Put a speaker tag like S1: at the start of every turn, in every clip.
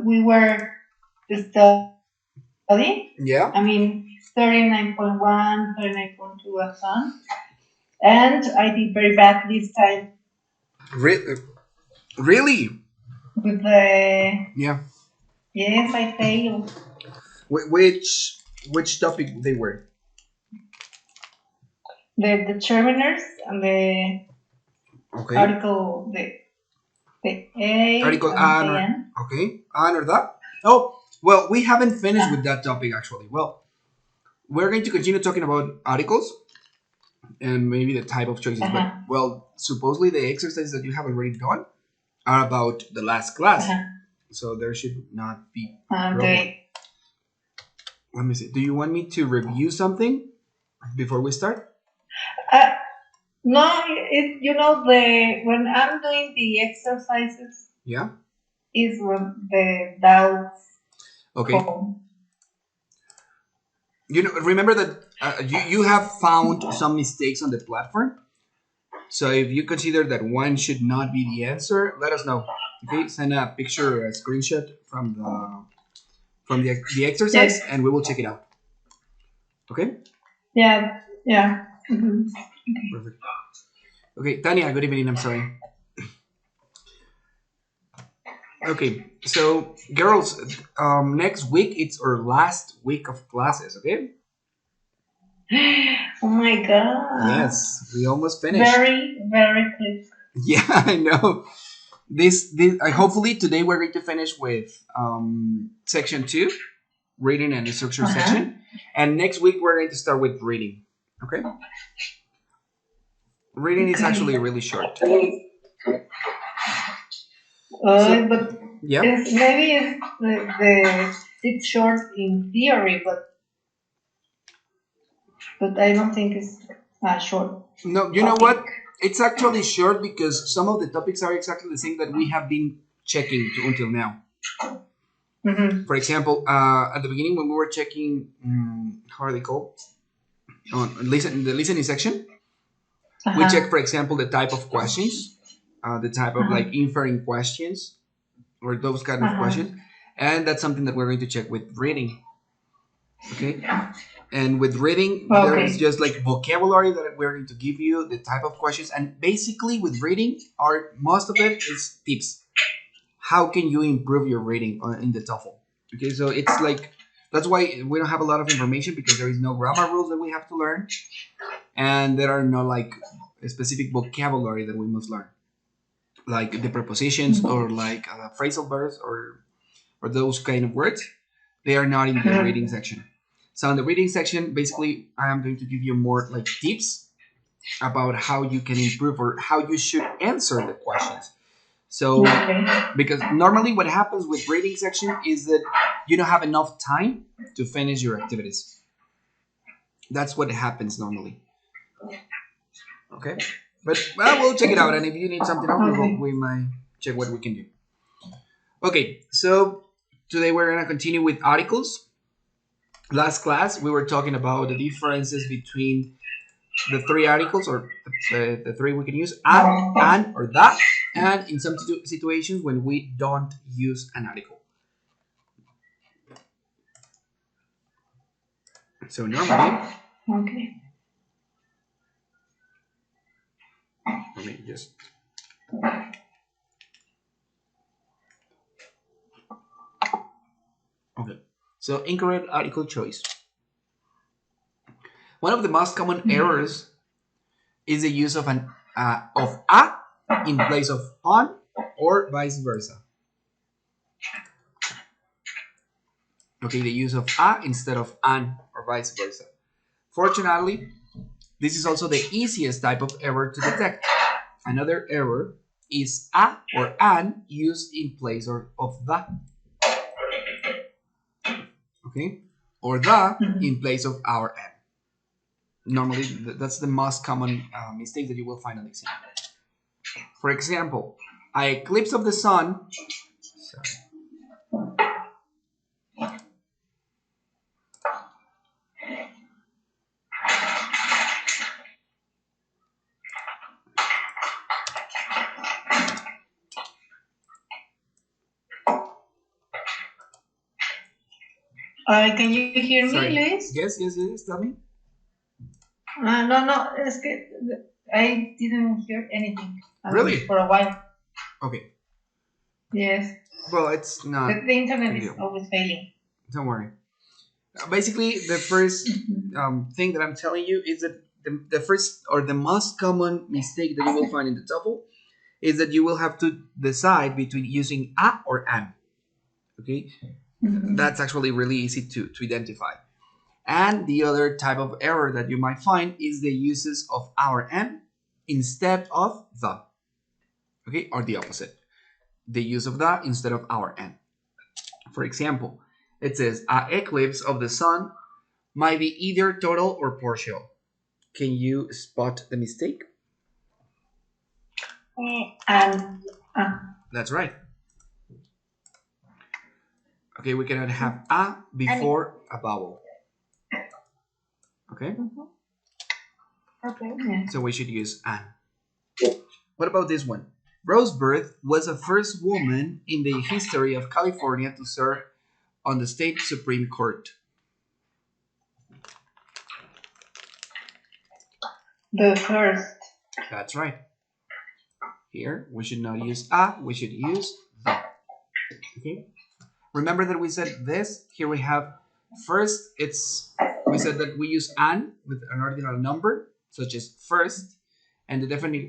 S1: we were studying.
S2: Yeah.
S1: I mean, 39.1, 39.2 a son. And I did very bad this time
S2: Really?
S1: with the,
S2: Yeah.
S1: yes, I failed.
S2: Which topic they were?
S1: The determiners and the
S2: Okay.
S1: article, the A
S2: Article
S1: and
S2: an or
S1: AN.
S2: okay, an or that. Oh, well, we haven't finished with that topic actually. Well, we're going to continue talking about articles and maybe the type of choices. But well, supposedly the exercises that you have already done are about the last class, so there should not be a problem. Let me see. Do you want me to review something before we start?
S1: No, you know, when I'm doing the exercises,
S2: Yeah.
S1: is when the doubts.
S2: Okay. You know, remember that you have found some mistakes on the platform. So if you consider that one should not be the answer, let us know. Okay, send a picture, a screenshot from the exercise, and we will check it out. Okay.
S1: Yeah. Yeah. Mm-hmm.
S2: Perfect. Okay, Tanya. Good evening. I'm sorry. Okay, so girls, next week it's our last week of classes. Okay.
S1: Oh my god.
S2: Yes, we almost finished.
S1: Very, very quick.
S2: Yeah, I know. This hopefully today we're going to finish with section 2, reading and structure section, and next week we're going to start with reading. Okay. Reading is actually really short.
S1: But
S2: yeah,
S1: maybe it's short in theory, but I don't think it's short.
S2: No, you know what? It's actually short because some of the topics are exactly the same that we have been checking until now.
S1: Mm-hmm.
S2: For example, at the beginning when we were checking, how are they called? On the listening section, we check, for example, the type of questions, the type of like inferring questions, or those kind of questions, and that's something that we're going to check with reading. Okay. And with reading, there is just like vocabulary that we're going to give you, the type of questions, and basically with reading, most of it is tips. How can you improve your reading in the TOEFL? Okay, so it's like that's why we don't have a lot of information, because there is no grammar rules that we have to learn, and there are no like a specific vocabulary that we must learn, like the prepositions or like phrasal verbs or those kind of words. They are not in the reading section. So in the reading section, basically, I am going to give you more like tips about how you can improve or how you should answer the questions. So, because normally what happens with reading section is that you don't have enough time to finish your activities. That's what happens normally. Okay, but well, we'll check it out, and if you need something else, we might check what we can do. Okay, so today we're gonna continue with articles. Last class we were talking about the differences between the 3 articles, or the 3 we can use: an, or that, and in some situations when we don't use an article. So normally,
S1: okay.
S2: Let me just. Okay. So incorrect article choice. One of the most common errors is the use of of a in place of on, or vice versa. Okay, the use of a instead of an, or vice versa. Fortunately, this is also the easiest type of error to detect. Another error is a or an used in place of the. Okay, or the in place of our and. Normally, that's the most common mistake that you will find on the exam. For example, an eclipse of the sun. Sorry.
S1: Can you hear
S2: Sorry.
S1: me, Luis?
S2: Yes, tell me.
S1: No, es que I didn't hear anything.
S2: Really?
S1: For a while.
S2: Okay.
S1: Yes.
S2: Well, it's not.
S1: The internet is always failing.
S2: Don't worry. Basically, the first thing that I'm telling you is that the first or the most common mistake that you will find in the TOEFL is that you will have to decide between using a or an. Okay? That's actually really easy to identify. And the other type of error that you might find is the uses of our and instead of the. Okay? Or the opposite. The use of the instead of our and. For example, it says, an eclipse of the sun might be either total or partial. Can you spot the mistake?
S1: And
S2: That's right. Okay, we cannot have a before a vowel. Okay?
S1: Okay.
S2: So we should use an. What about this one? Rose Bird was the first woman in the history of California to serve on the state Supreme Court.
S1: The first.
S2: That's right. Here, we should not use a, we should use the. Okay? Remember that we said this? Here we have first, we said that we use an with an ordinal number, such as first, and the definite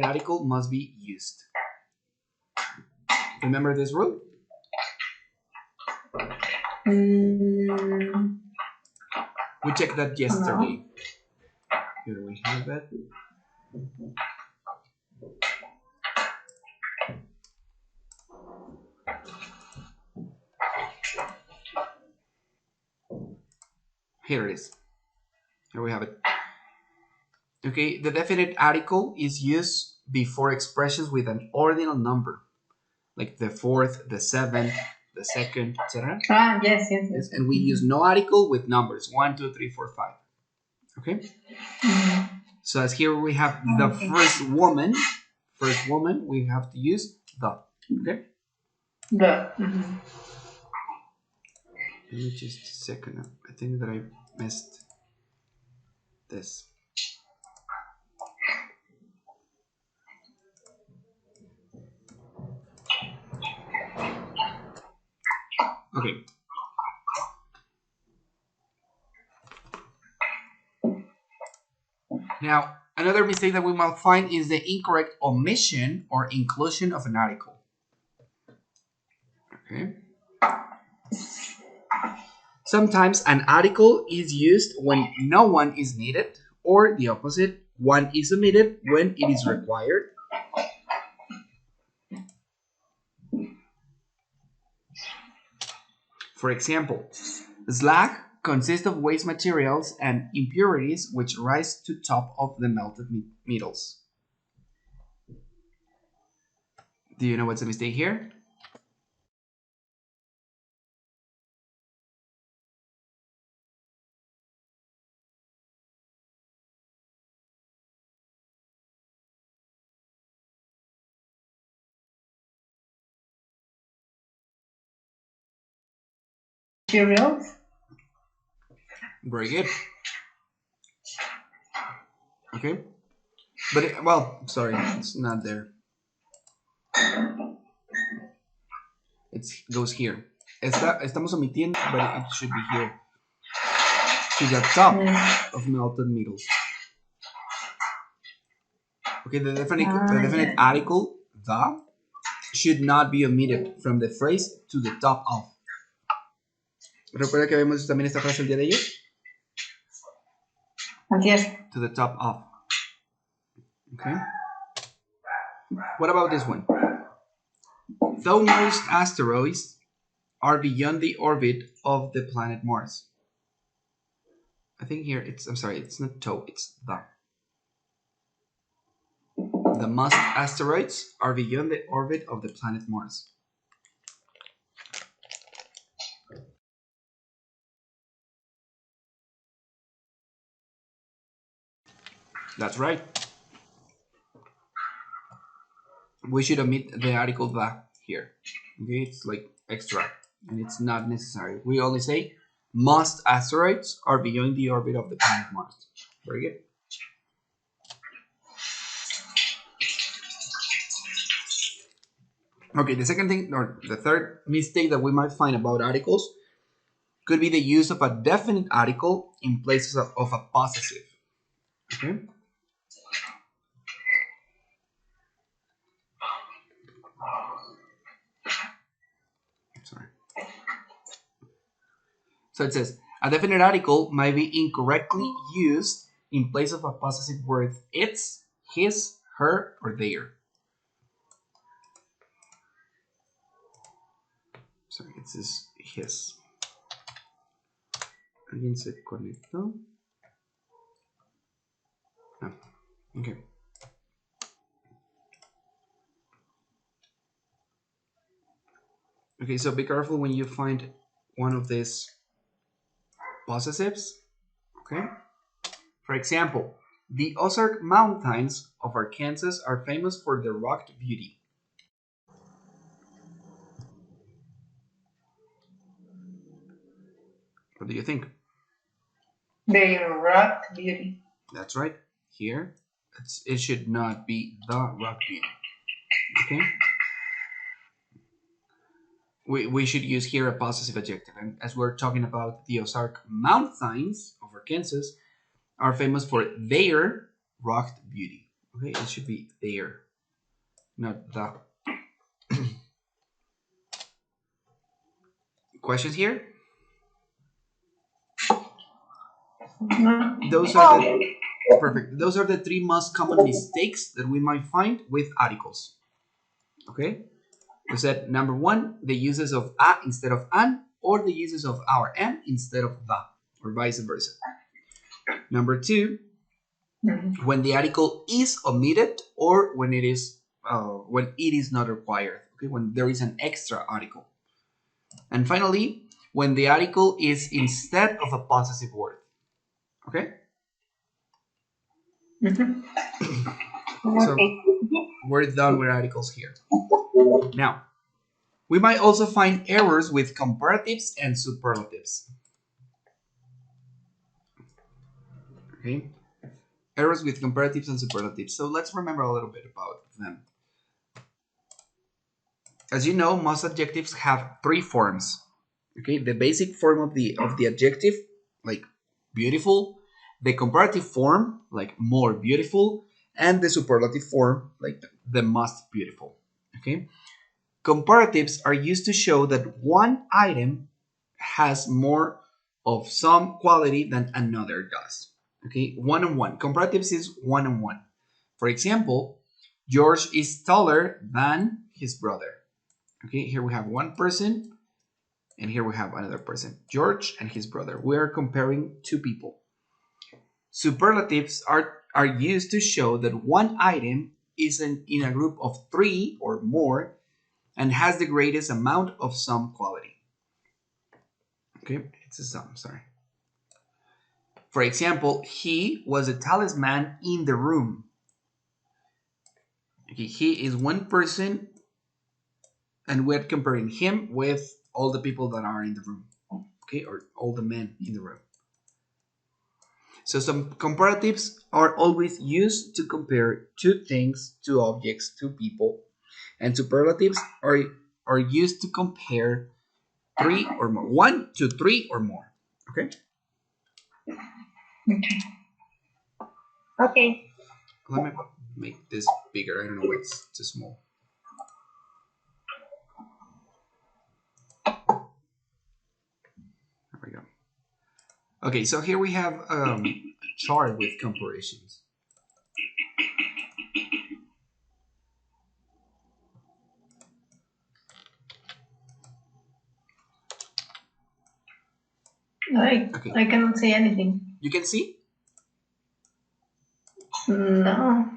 S2: article must be used. Remember this rule? We checked that yesterday. Here we have it. Here it is. Here we have it. Okay, the definite article is used before expressions with an ordinal number, like the fourth, the seventh, the second, etc.
S1: Yes.
S2: And we use no article with numbers 1, 2, 3, 4, 5. Okay. So as here we have the first woman, we have to use the. Okay.
S1: The.
S2: Let me just a second. I think that I missed this. Okay. Now, another mistake that we might find is the incorrect omission or inclusion of an article. Okay. Sometimes an article is used when no one is needed, or the opposite, one is omitted when it is required. For example, slag consists of waste materials and impurities which rise to top of the melted metals. Do you know what's the mistake here?
S1: Materials.
S2: Very good. Okay. But, well, sorry, it's not there. It goes here. Estamos omitiendo, but it should be here. To the top of melted metals. Okay, the definite article, the, should not be omitted from the phrase to the top of. ¿Recuerda que vemos también esta frase el día de ayer?
S1: Yes.
S2: To the top of. Okay. What about this one? Though most asteroids are beyond the orbit of the planet Mars. I think here it's not toe, it's the. The most asteroids are beyond the orbit of the planet Mars. That's right. We should omit the article the here. Okay, it's like extra. and it's not necessary. We only say most asteroids are beyond the orbit of the planet Mars. Very good. Okay, the second thing, or the third mistake that we might find about articles could be the use of a definite article in places of a possessive. Okay. Sorry. So it says a definite article might be incorrectly used in place of a possessive word its, his, her, or their. Sorry, it says his. ¿Alguien se conectó? No. Okay. Okay, so be careful when you find one of these possessives. Okay. For example, the Ozark Mountains of Arkansas are famous for their rugged beauty. What do you think?
S1: Their rock beauty.
S2: That's right. Here, it should not be the rock beauty. Okay. We should use here a possessive adjective. And as we're talking about the Ozark Mountains of Arkansas are famous for their rugged beauty. Okay, it should be their, not the. Questions here? Those are the perfect. Those are the three most common mistakes that we might find with articles. Okay, we said number one, the uses of a instead of an, or the uses of our am instead of the, or vice versa. Number two, when the article is omitted or when it is not required. Okay, when there is an extra article. And finally, when the article is instead of a possessive word. Okay? So we're done with articles here. Now, we might also find errors with comparatives and superlatives. Okay? Errors with comparatives and superlatives. So let's remember a little bit about them. As you know, most adjectives have three forms. Okay, the basic form of the adjective, like beautiful, the comparative form, like more beautiful, and the superlative form, like the most beautiful. Okay, comparatives are used to show that one item has more of some quality than another does. Okay, one on one. Comparatives is one on one. For example, George is taller than his brother. Okay, here we have one person and here we have another person, George and his brother. We are comparing two people. Superlatives are used to show that one item is in a group of three or more and has the greatest amount of some quality. Okay, it's a sum, sorry. For example, he was the tallest man in the room. Okay, he is one person and we're comparing him with all the people that are in the room. Okay, or all the men in the room. So some comparatives are always used to compare two things, two objects, two people. And superlatives are used to compare three or more. One to three or more. Okay?
S1: Okay.
S2: Let me make this bigger. I don't know why it's too small. There we go. Okay, so here we have a chart with comparisons.
S1: Okay. I cannot see anything.
S2: You can see?
S1: No.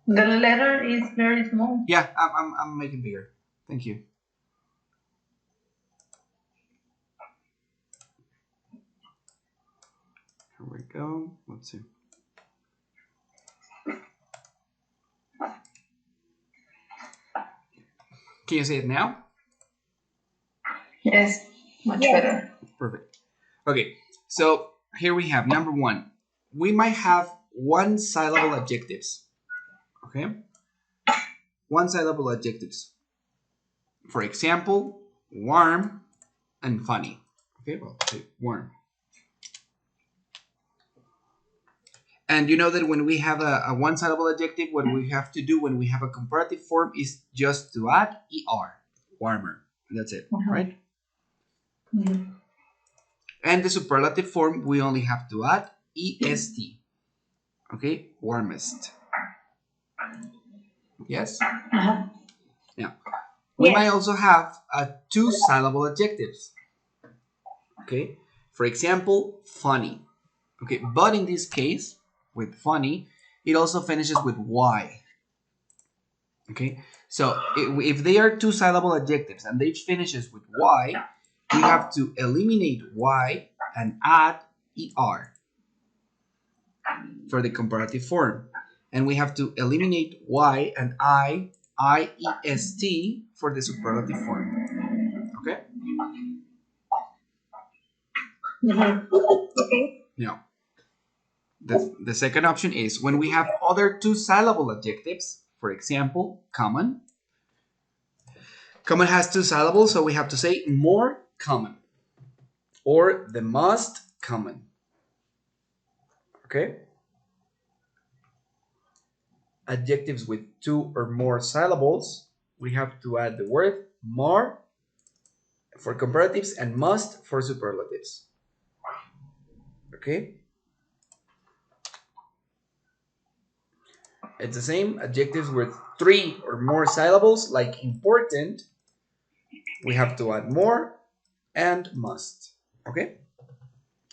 S1: The letter is very small.
S2: Yeah, I'm making bigger. Thank you. Here we go. Let's see. Can you see it now?
S1: Yes, much better.
S2: Perfect. Okay, so here we have number one. We might have one syllable adjectives. Okay, one syllable adjectives. For example, warm and funny. Okay, well, say warm. And you know that when we have a one syllable adjective, what we have to do when we have a comparative form is just to add er, warmer. That's it, right? And the superlative form, we only have to add est. Okay, warmest. Yes? Yeah. We might also have two syllable adjectives. Okay, for example, funny. Okay, but in this case, with funny, it also finishes with y. Okay, so if they are two syllable adjectives and they finishes with y, we have to eliminate y and add er for the comparative form, and we have to eliminate y and iest for the superlative form. Okay.
S1: Okay.
S2: Now, the second option is when we have other two syllable adjectives. For example, common. Common has two syllables, so we have to say more common or the most common. Okay. Adjectives with two or more syllables, we have to add the word more for comparatives and must for superlatives. Okay. It's the same. Adjectives with three or more syllables, like important, we have to add more and must. Okay.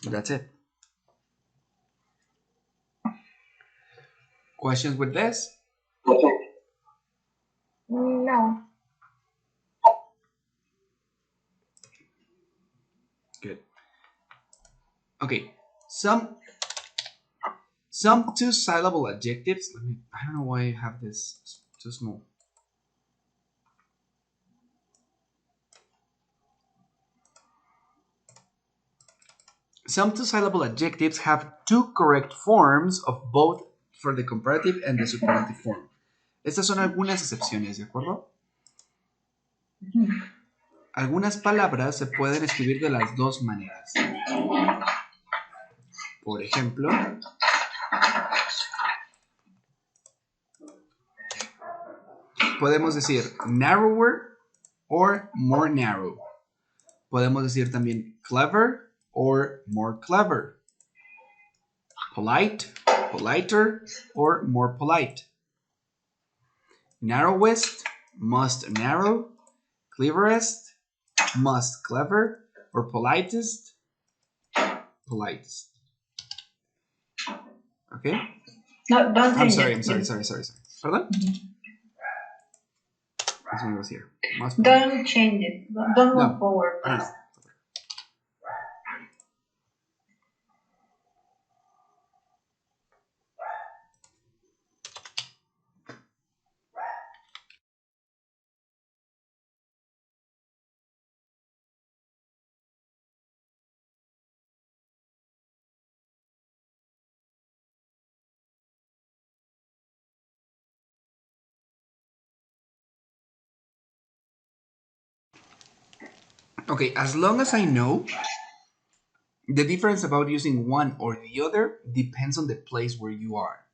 S2: That's it. Questions with this?
S1: No.
S2: Good. Okay. Some two syllable adjectives. I don't know why I have this too small. Some two syllable adjectives have two correct forms of both for the comparative and the superlative form. Estas son algunas excepciones, ¿de acuerdo? Algunas palabras se pueden escribir de las dos maneras. Por ejemplo, podemos decir narrower or more narrow. Podemos decir también clever or more clever. Polite, politer, or more polite. Narrowest, must narrow. Cleverest, must clever. Or politest, politest. Okay?
S1: No, don't
S2: I'm
S1: change
S2: sorry.
S1: it.
S2: Pardon? This one goes here.
S1: Don't change it. Don't move forward.
S2: I don't know. Okay, as long as I know, the difference about using one or the other depends on the place where you are.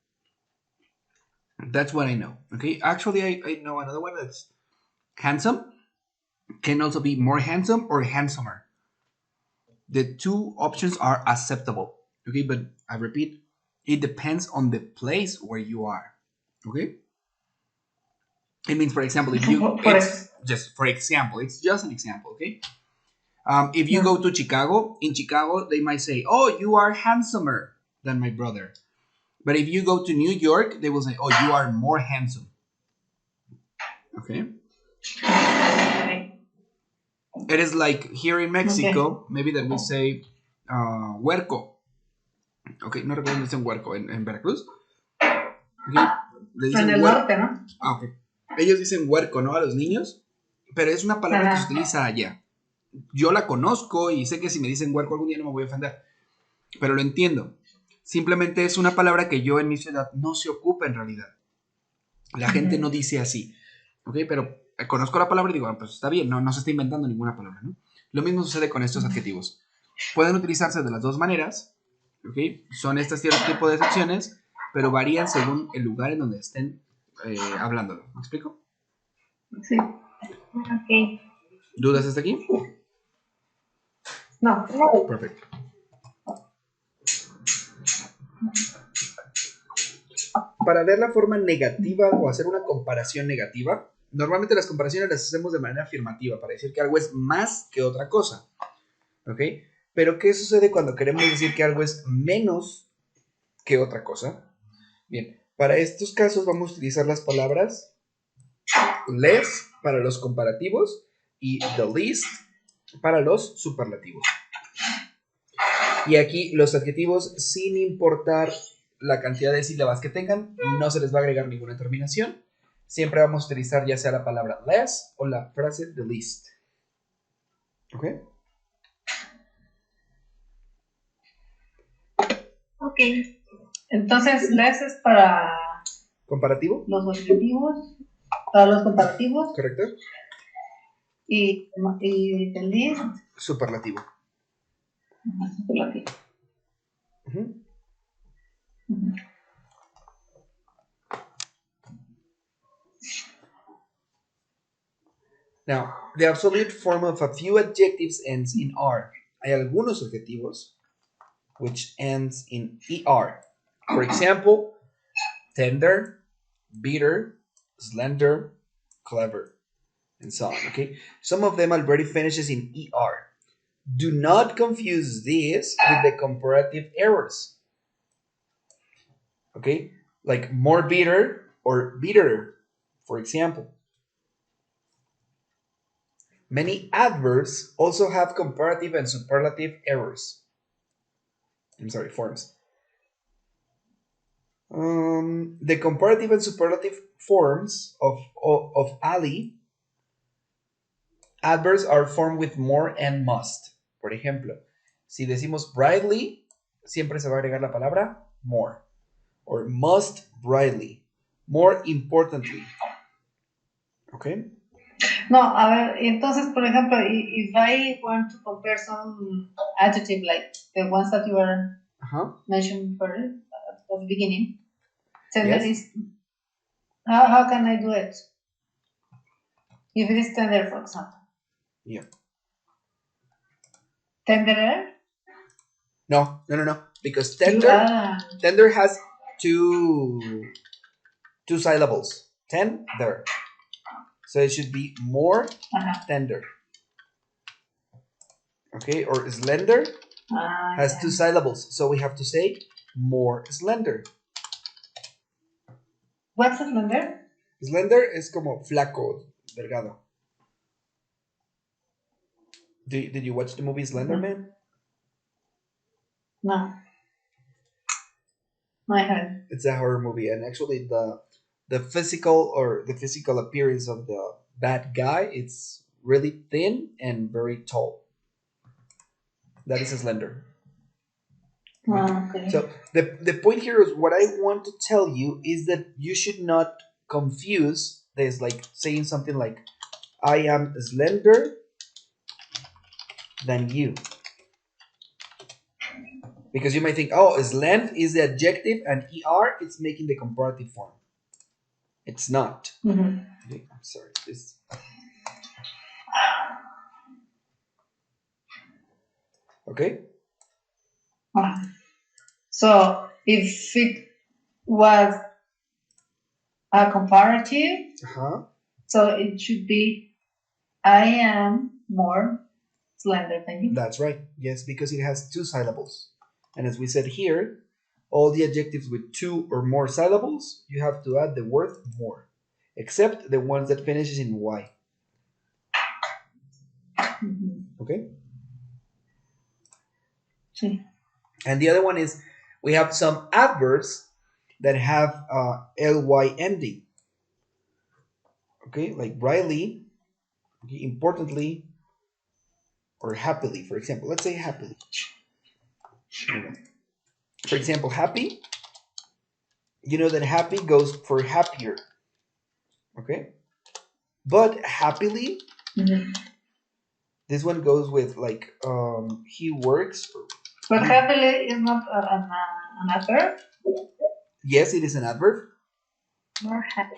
S2: That's what I know. Okay, actually, I know another one that's handsome, can also be more handsome or handsomer. The two options are acceptable. Okay, but I repeat, it depends on the place where you are. Okay, it means, for example, if you, it's just for example, it's just an example. Okay, if you go to Chicago, in Chicago, they might say, "Oh, you are handsomer than my brother." But if you go to New York, they will say, "Oh, you are more handsome." Okay. It is like here in Mexico, maybe that we say huerco. Okay, no recuerdo dónde dicen huerco, en Veracruz. Okay. Le dicen
S1: en el norte, ¿no?
S2: Ah, ok. Ellos dicen huerco, ¿no? A los niños, pero es una palabra que se utiliza allá. yo la conozco y sé que si me dicen huerco algún día no me voy a ofender, pero lo entiendo. Simplemente es una palabra que yo en mi ciudad no se ocupa en realidad. La gente no dice así, ¿ok? Pero conozco la palabra y digo, pues está bien, no se está inventando ninguna palabra, ¿no? Lo mismo sucede con estos adjetivos. Pueden utilizarse de las dos maneras, ¿ok? Son este cierto tipo de excepciones, pero varían según el lugar en donde estén hablándolo. ¿Me explico?
S1: Sí. Ok.
S2: ¿Dudas hasta aquí?
S1: No.
S2: Perfecto. Para ver la forma negativa o hacer una comparación negativa, normalmente las comparaciones las hacemos de manera afirmativa, para decir que algo es más que otra cosa, ¿ok? Pero ¿qué sucede cuando queremos decir que algo es menos que otra cosa? Bien, para estos casos vamos a utilizar las palabras less para los comparativos y the least para los superlativos. Y aquí los adjetivos, sin importar la cantidad de sílabas que tengan, no se les va a agregar ninguna terminación. Siempre vamos a utilizar ya sea la palabra less o la frase the least. ¿Ok?
S1: Ok. Entonces, less es para
S2: ¿Comparativo?
S1: los objetivos, para los comparativos,
S2: ¿Correcto?
S1: y the least,
S2: Superlativo.
S1: superlativo.
S2: Ujú. Now, the absolute form of a few adjectives ends in R. Hay algunos adjetivos which ends in ER. For example, tender, bitter, slender, clever, and so on, okay? Some of them already finishes in ER. Do not confuse this with the comparative errors, okay? Like more bitter or bitterer, for example. Many adverbs also have comparative and superlative errors. I'm sorry, forms. The comparative and superlative forms of Ali adverbs are formed with more and must. Por ejemplo, si decimos brightly, siempre se va a agregar la palabra more. Or must brightly. More importantly. Okay?
S1: No, a ver, entonces, por ejemplo, if I want to compare some adjective like the ones that you were mentioning for at the beginning, tender
S2: Yes.
S1: is, how can I do it? If it is tender, for example.
S2: Yeah.
S1: Tenderer?
S2: No. Because tender has two syllables. Tender. So it should be more tender. Okay, or slender has two syllables, so we have to say more slender.
S1: What's slender?
S2: Slender es como flaco, delgado. Did you watch the movie Slender Man?
S1: No. I haven't.
S2: It's a horror movie, and actually the physical appearance of the bad guy, it's really thin and very tall. That is slender.
S1: Okay.
S2: So the point here is what I want to tell you is that you should not confuse this, like saying something like I am slender than you. Because you might think, oh, slend is the adjective and er it's making the comparative form. It's not. Okay, I'm sorry. This. Okay.
S1: So if it was a comparative, so it should be I am more slender than you.
S2: That's right. Yes, because it has two syllables. And as we said here, all the adjectives with two or more syllables, you have to add the word more, except the ones that finishes in y. Okay?
S1: Sí.
S2: And the other one is we have some adverbs that have ly ending. Okay, like brightly, okay, importantly, or happily, for example. Let's say happily. For example, happy, you know that happy goes for happier. Okay? But happily, this one goes with like he works.
S1: But happily is not an adverb?
S2: Yes, it is an adverb.
S1: More happy.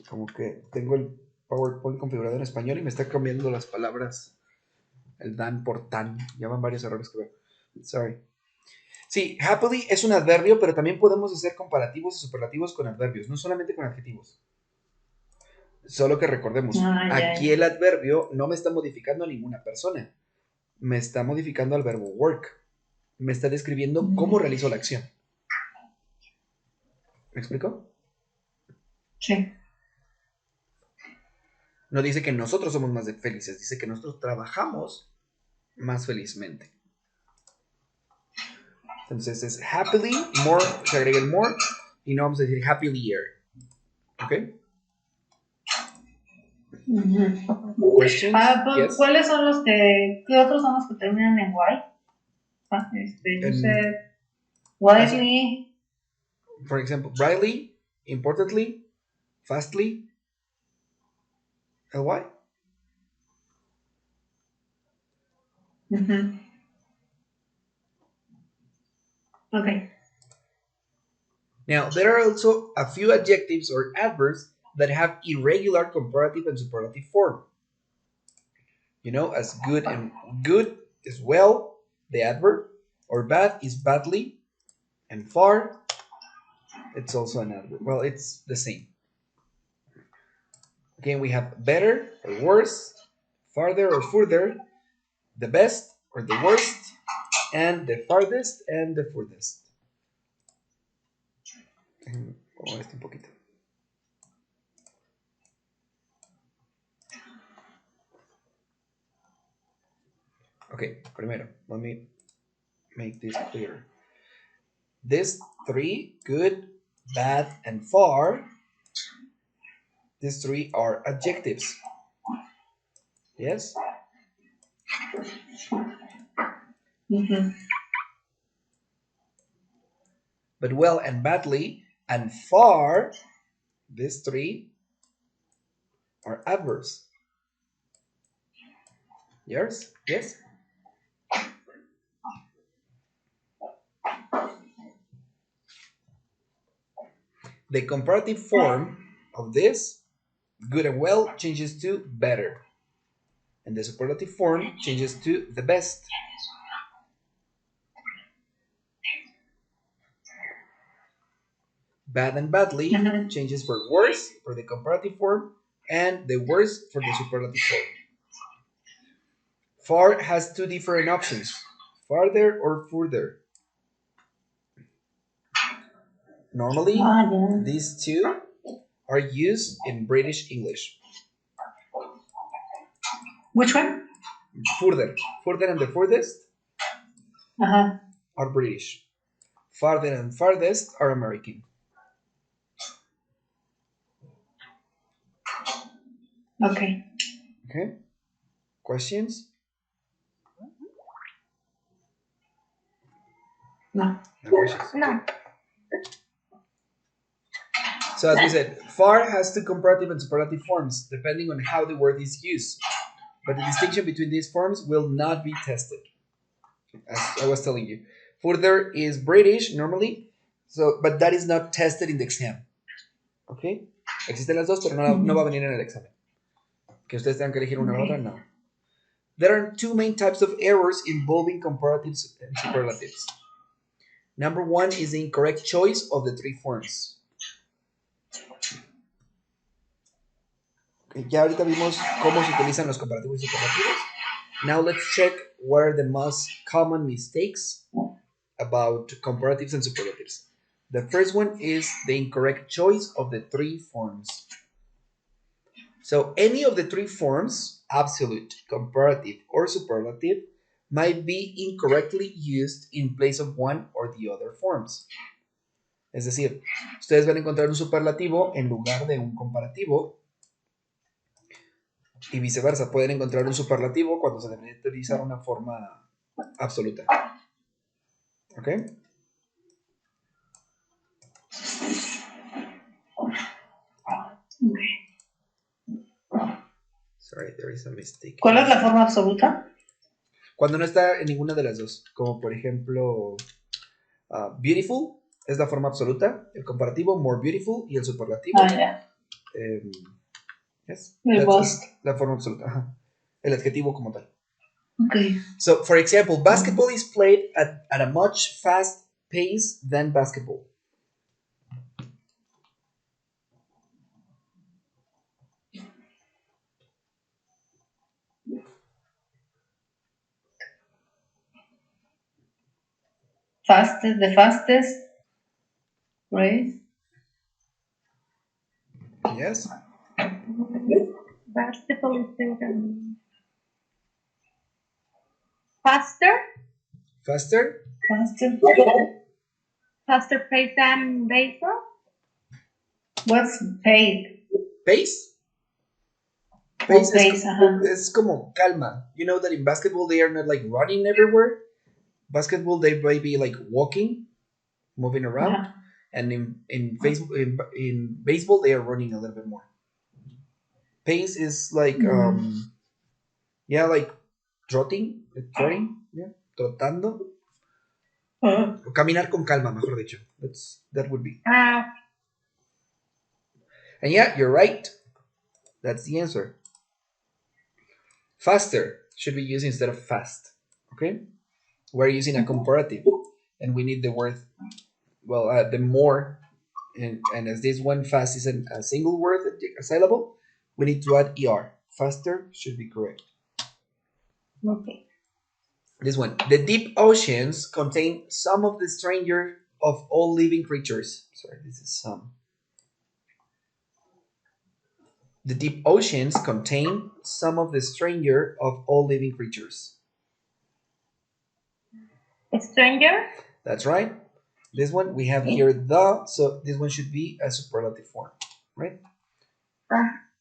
S2: Como que tengo el PowerPoint configurado en español y me está cambiando las palabras. El dan por tan. Ya van varios errores que veo. Sorry. Sí, happily es un adverbio, pero también podemos hacer comparativos y superlativos con adverbios, no solamente con adjetivos. Solo que recordemos, aquí el adverbio no me está modificando a ninguna persona. Me está modificando al verbo work. Me está describiendo cómo realizo la acción. ¿Me explico?
S1: Sí.
S2: No dice que nosotros somos más felices, dice que nosotros trabajamos más felizmente. Entonces es happily, more, se agrega el more, y no vamos a decir happier. ¿Ok?
S1: Questions? Yes. ¿Cuáles son los qué otros son los que terminan en Y? You said widely.
S2: For example, brightly, importantly, fastly, ly.
S1: Okay.
S2: Now, there are also a few adjectives or adverbs that have irregular comparative and superlative form. You know, as good and good is well, the adverb, or bad is badly, and far, it's also an adverb. Well, it's the same. Again, we have better or worse, farther or further, the best or the worst, and the farthest and the furthest. Vamos a un poquito. Okay, primero, let me make this clear. These three, good, bad, and far, these three are adjectives. Yes? But well and badly and far, these three are adverbs. Yes? Yes? The comparative form of this, good and well, changes to better. And the superlative form changes to the best. Bad and badly changes for worse for the comparative form and the worst for the superlative form. Far has two different options, farther or further. Normally, these two are used in British English.
S1: Which one?
S2: Further. Further and the furthest are British. Farther and farthest are American.
S1: Okay.
S2: Okay. Questions?
S1: No.
S2: No questions?
S1: No.
S2: So as we said, far has two comparative and superlative forms, depending on how the word is used. But the distinction between these forms will not be tested, as I was telling you. Further is British normally, but that is not tested in the exam. Okay? Existen las dos, pero no va a venir en el examen. Que ustedes tengan que elegir una u otra, no. There are two main types of errors involving comparatives and superlatives. Number one is the incorrect choice of the three forms. Okay, ya ahorita vimos cómo se utilizan los comparativos y superlativos. Now let's check what are the most common mistakes about comparatives and superlatives. The first one is the incorrect choice of the three forms. So any of the three forms, absolute, comparative, or superlative, might be incorrectly used in place of one or the other forms. Es decir, ustedes van a encontrar un superlativo en lugar de un comparativo y viceversa. Pueden encontrar un superlativo cuando se debe utilizar una forma absoluta. ¿Ok? Sorry, there is a mistake.
S1: ¿Cuál es la forma absoluta?
S2: Cuando no está en ninguna de las dos. Como por ejemplo, beautiful es la forma absoluta, el comparativo, more beautiful, y el superlativo. Yes, that's la forma absoluta. Ajá. El adjetivo como tal.
S1: Okay.
S2: So, for example, basketball is played at a much fast pace than basketball.
S1: The fastest race.
S2: Yes.
S1: Basketball is faster.
S2: Faster.
S1: Faster pace than baseball. What's pace?
S2: Pace. Pace es como calma. You know that in basketball they are not like running everywhere. Basketball they may be like walking, moving around, and in baseball they are running a little bit more. Pace is like like trotting, yeah, trotando. Caminar con calma, mejor dicho. That would be. And yeah, you're right. That's the answer. Faster should be used instead of fast. Okay? We're using a comparative, and we need the word, the more, and as this one fast is a single word, a syllable, we need to add er. Faster should be correct.
S1: Okay.
S2: This one. The deep oceans contain some of the stranger of all living creatures. Sorry, this is some. The deep oceans contain some of the stranger of all living creatures.
S1: A stranger?
S2: That's right. This one, we have here the, so this one should be a superlative form, right?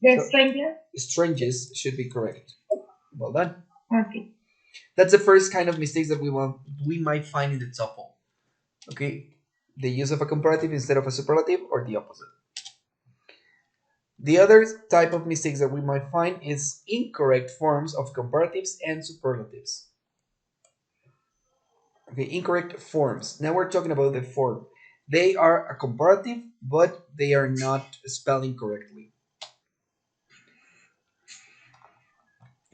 S1: The stranger?
S2: Strangers should be correct. Well done.
S1: Okay.
S2: That's the first kind of mistakes that we might find in the TOEFL. Okay, the use of a comparative instead of a superlative, or the opposite. The other type of mistakes that we might find is incorrect forms of comparatives and superlatives. Okay, incorrect forms. Now we're talking about the form. They are a comparative, but they are not spelling correctly.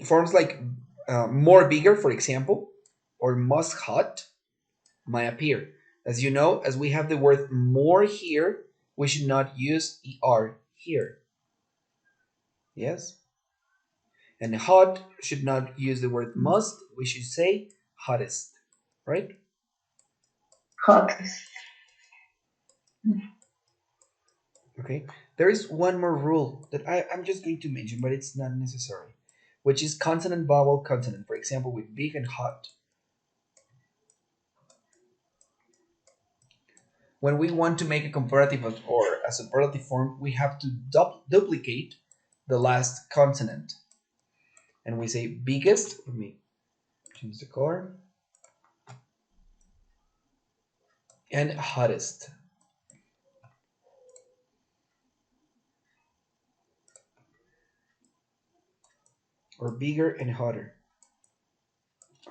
S2: Forms like more bigger, for example, or must hot might appear. As you know, as we have the word more here, we should not use er here. Yes? And hot should not use the word must, we should say hottest, right?
S1: Hottest.
S2: Okay, there is one more rule that I'm just going to mention, but it's not necessary, which is consonant, vowel, consonant. For example, with big and hot. When we want to make a comparative or a superlative form, we have to duplicate the last consonant. And we say biggest. Let me change the color. And hottest. Or bigger and hotter.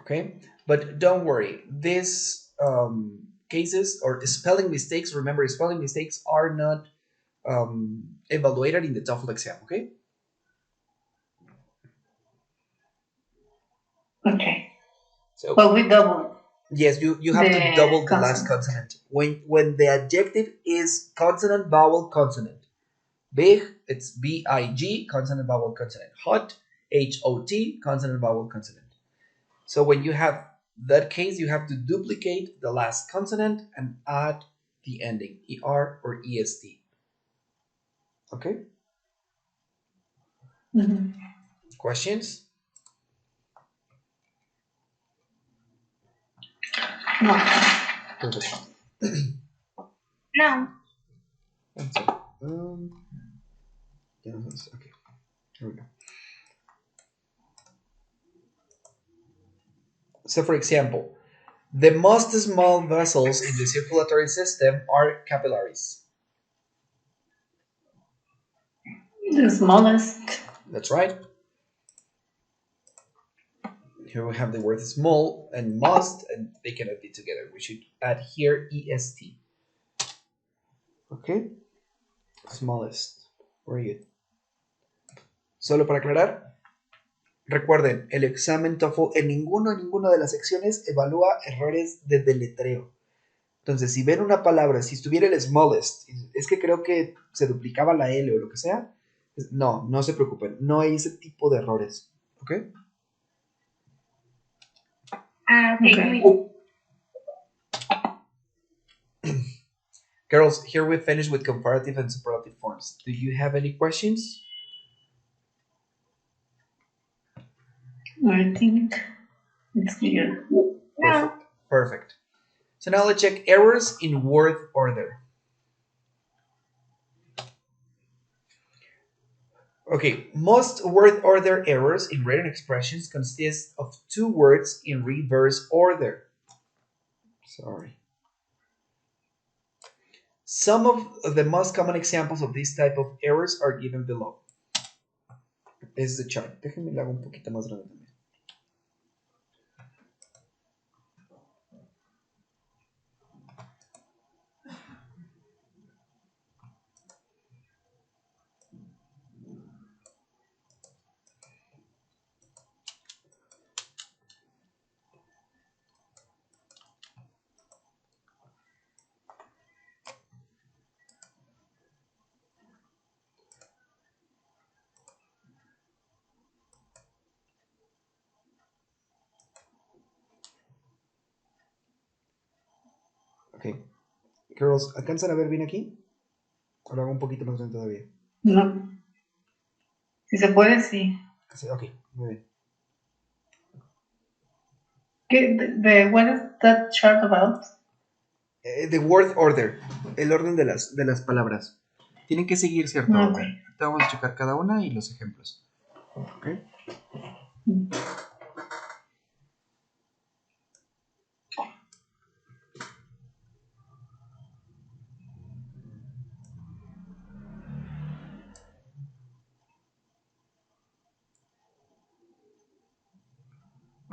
S2: Okay, but don't worry. These cases or spelling mistakes, remember, spelling mistakes are not evaluated in the TOEFL exam, okay?
S1: Okay.
S2: So,
S1: but we double.
S2: Yes, you have to double the last consonant. When the adjective is consonant, vowel, consonant. Big, it's B-I-G, consonant, vowel, consonant. Hot, H-O-T, consonant, vowel, consonant. So when you have that case, you have to duplicate the last consonant and add the ending, ER or EST. Okay?
S1: Mm-hmm.
S2: Questions?
S1: No.
S2: Perfect.
S1: No.
S2: Okay, here we go. So, for example, the most small vessels in the circulatory system are capillaries.
S1: The smallest.
S2: That's right. Here we have the word small and must, and they cannot be together. We should add here est. Okay. Smallest. Very good. Solo para aclarar, recuerden, el examen TOEFL en ninguna de las secciones evalúa errores de deletreo. Entonces, si ven una palabra, si estuviera el smallest, es que creo que se duplicaba la L o lo que sea, no se preocupen, no hay ese tipo de errores. ¿Ok?
S1: Okay.
S2: Girls, here we finish with comparative and superlative forms. Do you have any questions?
S1: I think it's clear.
S2: Perfect. Perfect. So now let's check errors in word order. Okay, most word order errors in written expressions consist of two words in reverse order. Sorry. Some of the most common examples of this type of errors are given below. This is the chart. Déjenme lo hago un poquito más grande también. Ok. Girls, ¿alcanzan a ver bien aquí? ¿O lo hago un poquito más grande todavía?
S1: No. Si se puede, sí.
S2: Sí, ok, muy
S1: bien. What is that chart about?
S2: The word order, el orden de las palabras. Tienen que seguir cierto orden. Ahorita vamos a checar cada una y los ejemplos. Ok.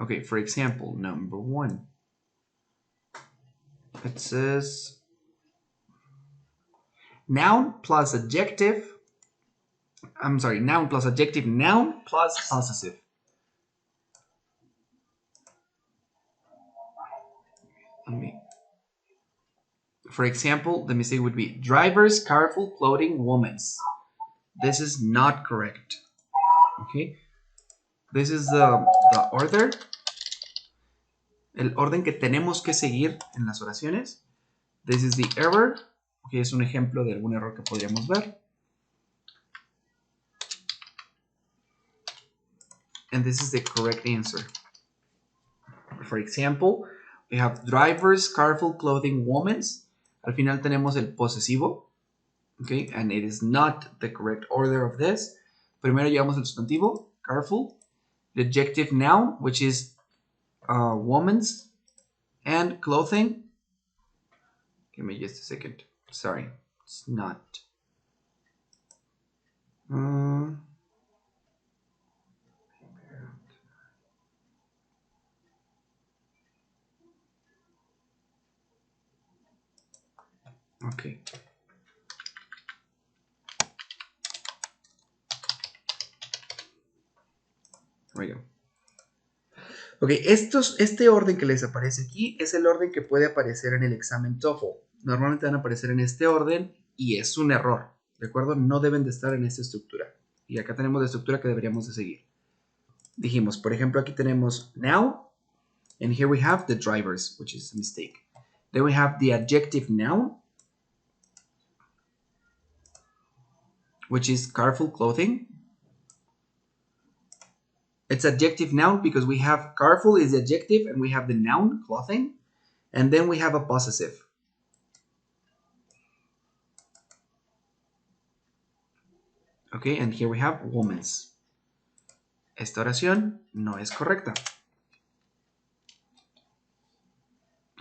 S2: Okay, for example, number 1. It says noun plus adjective. I'm sorry, noun plus adjective, noun plus possessive. For example, the mistake would be drivers, careful, clothing, women's. This is not correct. Okay, this is the order. El orden que tenemos que seguir en las oraciones. This is the error. Okay, es un ejemplo de algún error que podríamos ver. And this is the correct answer. For example, we have drivers, careful, clothing, women's. Al final tenemos el posesivo. Okay, and it is not the correct order of this. Primero llevamos el sustantivo, careful, the adjective noun, which is woman's, and clothing. Give me just a second. Sorry, it's not. Okay. There we go. Ok, este orden que les aparece aquí es el orden que puede aparecer en el examen TOEFL. Normalmente van a aparecer en este orden y es un error, ¿de acuerdo? No deben de estar en esta estructura. Y acá tenemos la estructura que deberíamos de seguir. Dijimos, por ejemplo, aquí tenemos now, and here we have the drivers, which is a mistake. Then we have the adjective noun, which is careful clothing. It's adjective noun because we have careful is the adjective and we have the noun clothing. And then we have a possessive. Okay, and here we have woman's. Esta oración no es correcta.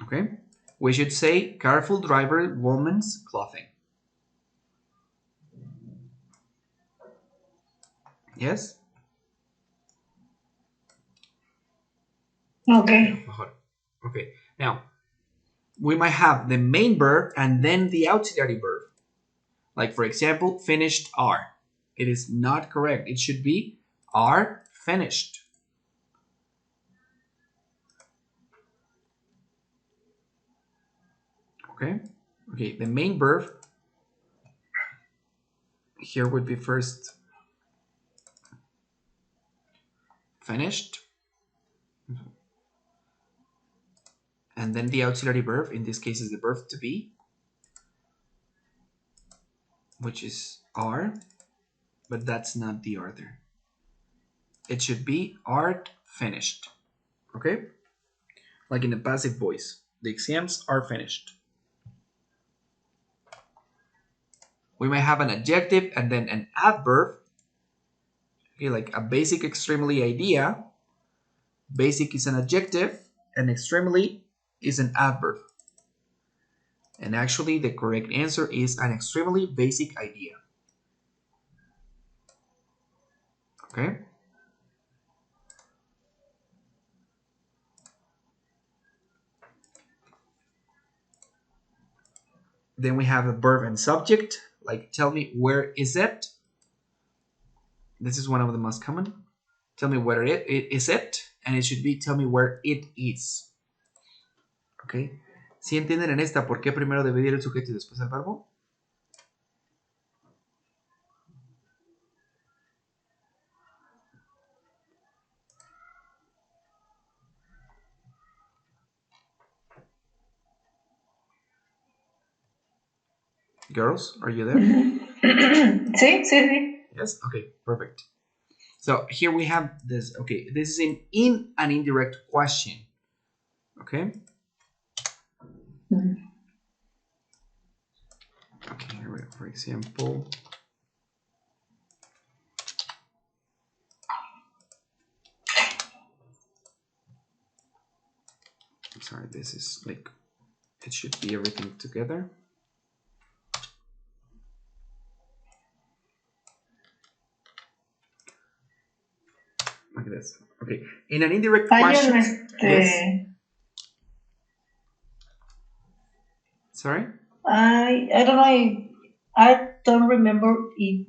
S2: Okay, we should say careful driver woman's clothing. Yes?
S1: Okay.
S2: Okay, now we might have the main verb and then the auxiliary verb. Like, for example, finished are. It is not correct. It should be are finished. Okay? Okay, the main verb here would be first finished. And then the auxiliary verb, in this case is the verb to be, which is are, but that's not the order. It should be art finished. Okay? Like in the passive voice. The exams are finished. We may have an adjective and then an adverb. Okay, like a basic, extremely idea. Basic is an adjective and extremely is an adverb. And actually the correct answer is an extremely basic idea. Okay? Then we have a verb and subject, like tell me where is it? This is one of the most common. Tell me where it is it, and it should be tell me where it is. Okay. ¿Sí entienden en esta por qué primero debe ir el sujeto y después el verbo? Girls, are you there?
S1: Sí, sí, sí.
S2: Yes? Okay, perfect. So here we have this. Okay, this is in an indirect question. Okay? Okay, here we go. For example, I'm sorry, this is like, it should be everything together. Like this. Okay, in an indirect question. Yes. Sorry?
S1: I don't know. I don't remember if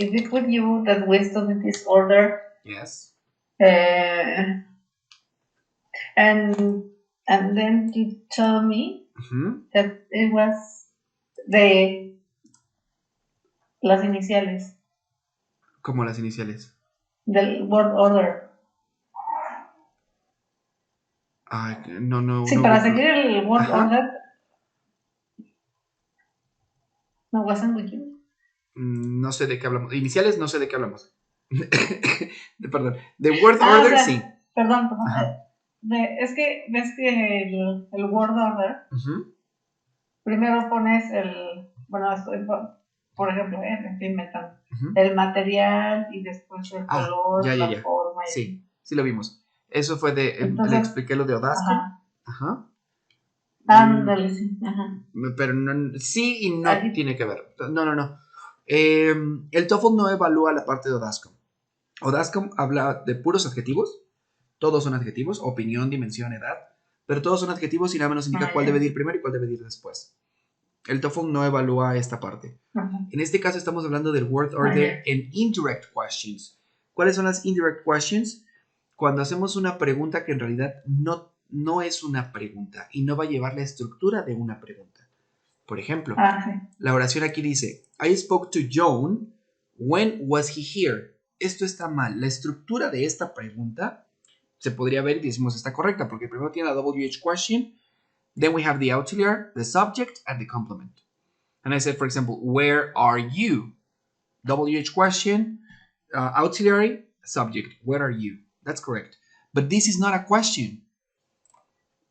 S1: it was you that we studied this order.
S2: Yes.
S1: And then you told me that it was las iniciales.
S2: ¿Cómo las iniciales?
S1: Del word order.
S2: Ay, no.
S1: Sí,
S2: no,
S1: para
S2: no.
S1: seguir el word order. No, wasn't with you.
S2: No sé de qué hablamos. Iniciales, no sé de qué hablamos. Perdón. De word order, o sea, sí.
S1: Perdón. Es que ves que el word order, primero pones bueno, por ejemplo, me estoy inventando, el material y después el color, la forma.
S2: Sí lo vimos. Eso fue le expliqué lo de Odasco. Ajá.
S1: Ándale, sí. Ajá.
S2: Pero no, sí y no tiene que ver. No. El TOEFL no evalúa la parte de Odasco. Odasco habla de puros adjetivos. Todos son adjetivos, opinión, dimensión, edad, pero todos son adjetivos y nada menos indica cuál debe ir primero y cuál debe ir después. El TOEFL no evalúa esta parte. En este caso estamos hablando del word order en indirect questions. ¿Cuáles son las indirect questions? Cuando hacemos una pregunta que en realidad no es una pregunta y no va a llevar la estructura de una pregunta. Por ejemplo, la oración aquí dice, I spoke to John, when was he here? Esto está mal. La estructura de esta pregunta se podría ver y decimos está correcta porque primero tiene la WH question, then we have the auxiliary, the subject, and the complement. And I said, for example, where are you? WH question, auxiliary, subject, where are you? That's correct. But this is not a question.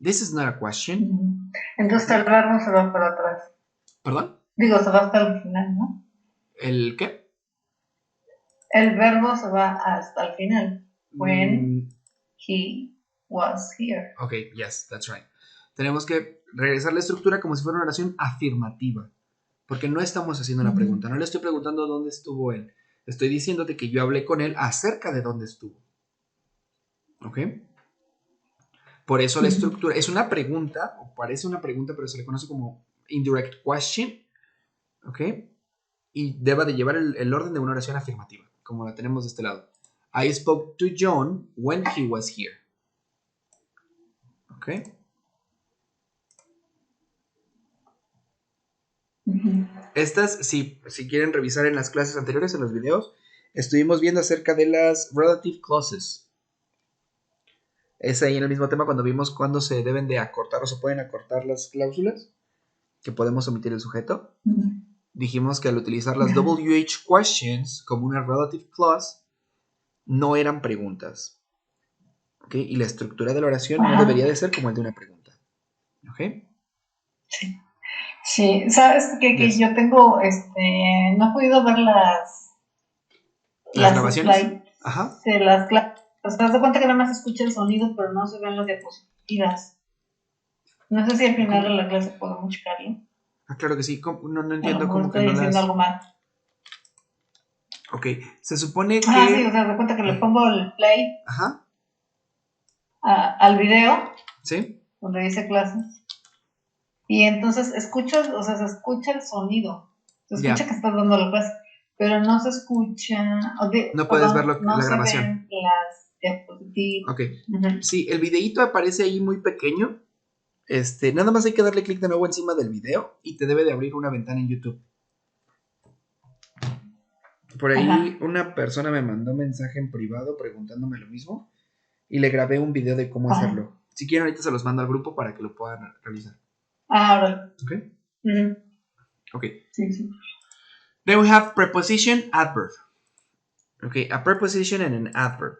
S2: This is not a question.
S1: Entonces el verbo se va para atrás.
S2: ¿Perdón?
S1: Digo, se va hasta el final, ¿no?
S2: ¿El qué?
S1: El verbo se va hasta el final. When he was here.
S2: Ok, yes, that's right. Tenemos que regresar la estructura como si fuera una oración afirmativa. Porque no estamos haciendo una pregunta. No le estoy preguntando dónde estuvo él. Estoy diciéndote que yo hablé con él acerca de dónde estuvo. ¿Ok? Por eso la estructura es una pregunta, o parece una pregunta, pero se le conoce como indirect question. ¿Ok? Y debe de llevar el orden de una oración afirmativa, como la tenemos de este lado. I spoke to John when he was here. ¿Ok? Estas, si quieren revisar en las clases anteriores, en los videos, estuvimos viendo acerca de las relative clauses. Es ahí en el mismo tema cuando vimos cuándo se deben de acortar o se pueden acortar las cláusulas, que podemos omitir el sujeto. Dijimos que al utilizar las WH questions como una relative clause, no eran preguntas. ¿Ok? Y la estructura de la oración no debería de ser como el de una pregunta. ¿Ok?
S1: Sí. Sí, sabes que yo tengo, no he podido ver las
S2: grabaciones.
S1: slides. Ajá. Te das cuenta que nada más se escucha el sonido, pero no se ven las diapositivas. No sé si al final de la clase podemos checarlo.
S2: Ah, claro que sí. No entiendo cómo que
S1: estoy
S2: no
S1: diciendo algo mal.
S2: Ok, se supone que...
S1: Ah, sí, o sea, te cuenta que le pongo el play al video.
S2: Sí.
S1: Donde dice clases. Y entonces se escucha el sonido. Se escucha que estás dando la clase, pero no se escucha.
S2: No puedes ver
S1: no
S2: la
S1: se
S2: grabación.
S1: Ven las diapositivas.
S2: Ok. Sí, el videíto aparece ahí muy pequeño. Nada más hay que darle clic de nuevo encima del video y te debe de abrir una ventana en YouTube. Por ahí una persona me mandó un mensaje en privado preguntándome lo mismo y le grabé un video de cómo hacerlo. Si quieren ahorita se los mando al grupo para que lo puedan realizar.
S1: Ahora.
S2: Ok. Ok.
S1: Sí.
S2: Then we have preposition, adverb. Okay, a preposition and an adverb.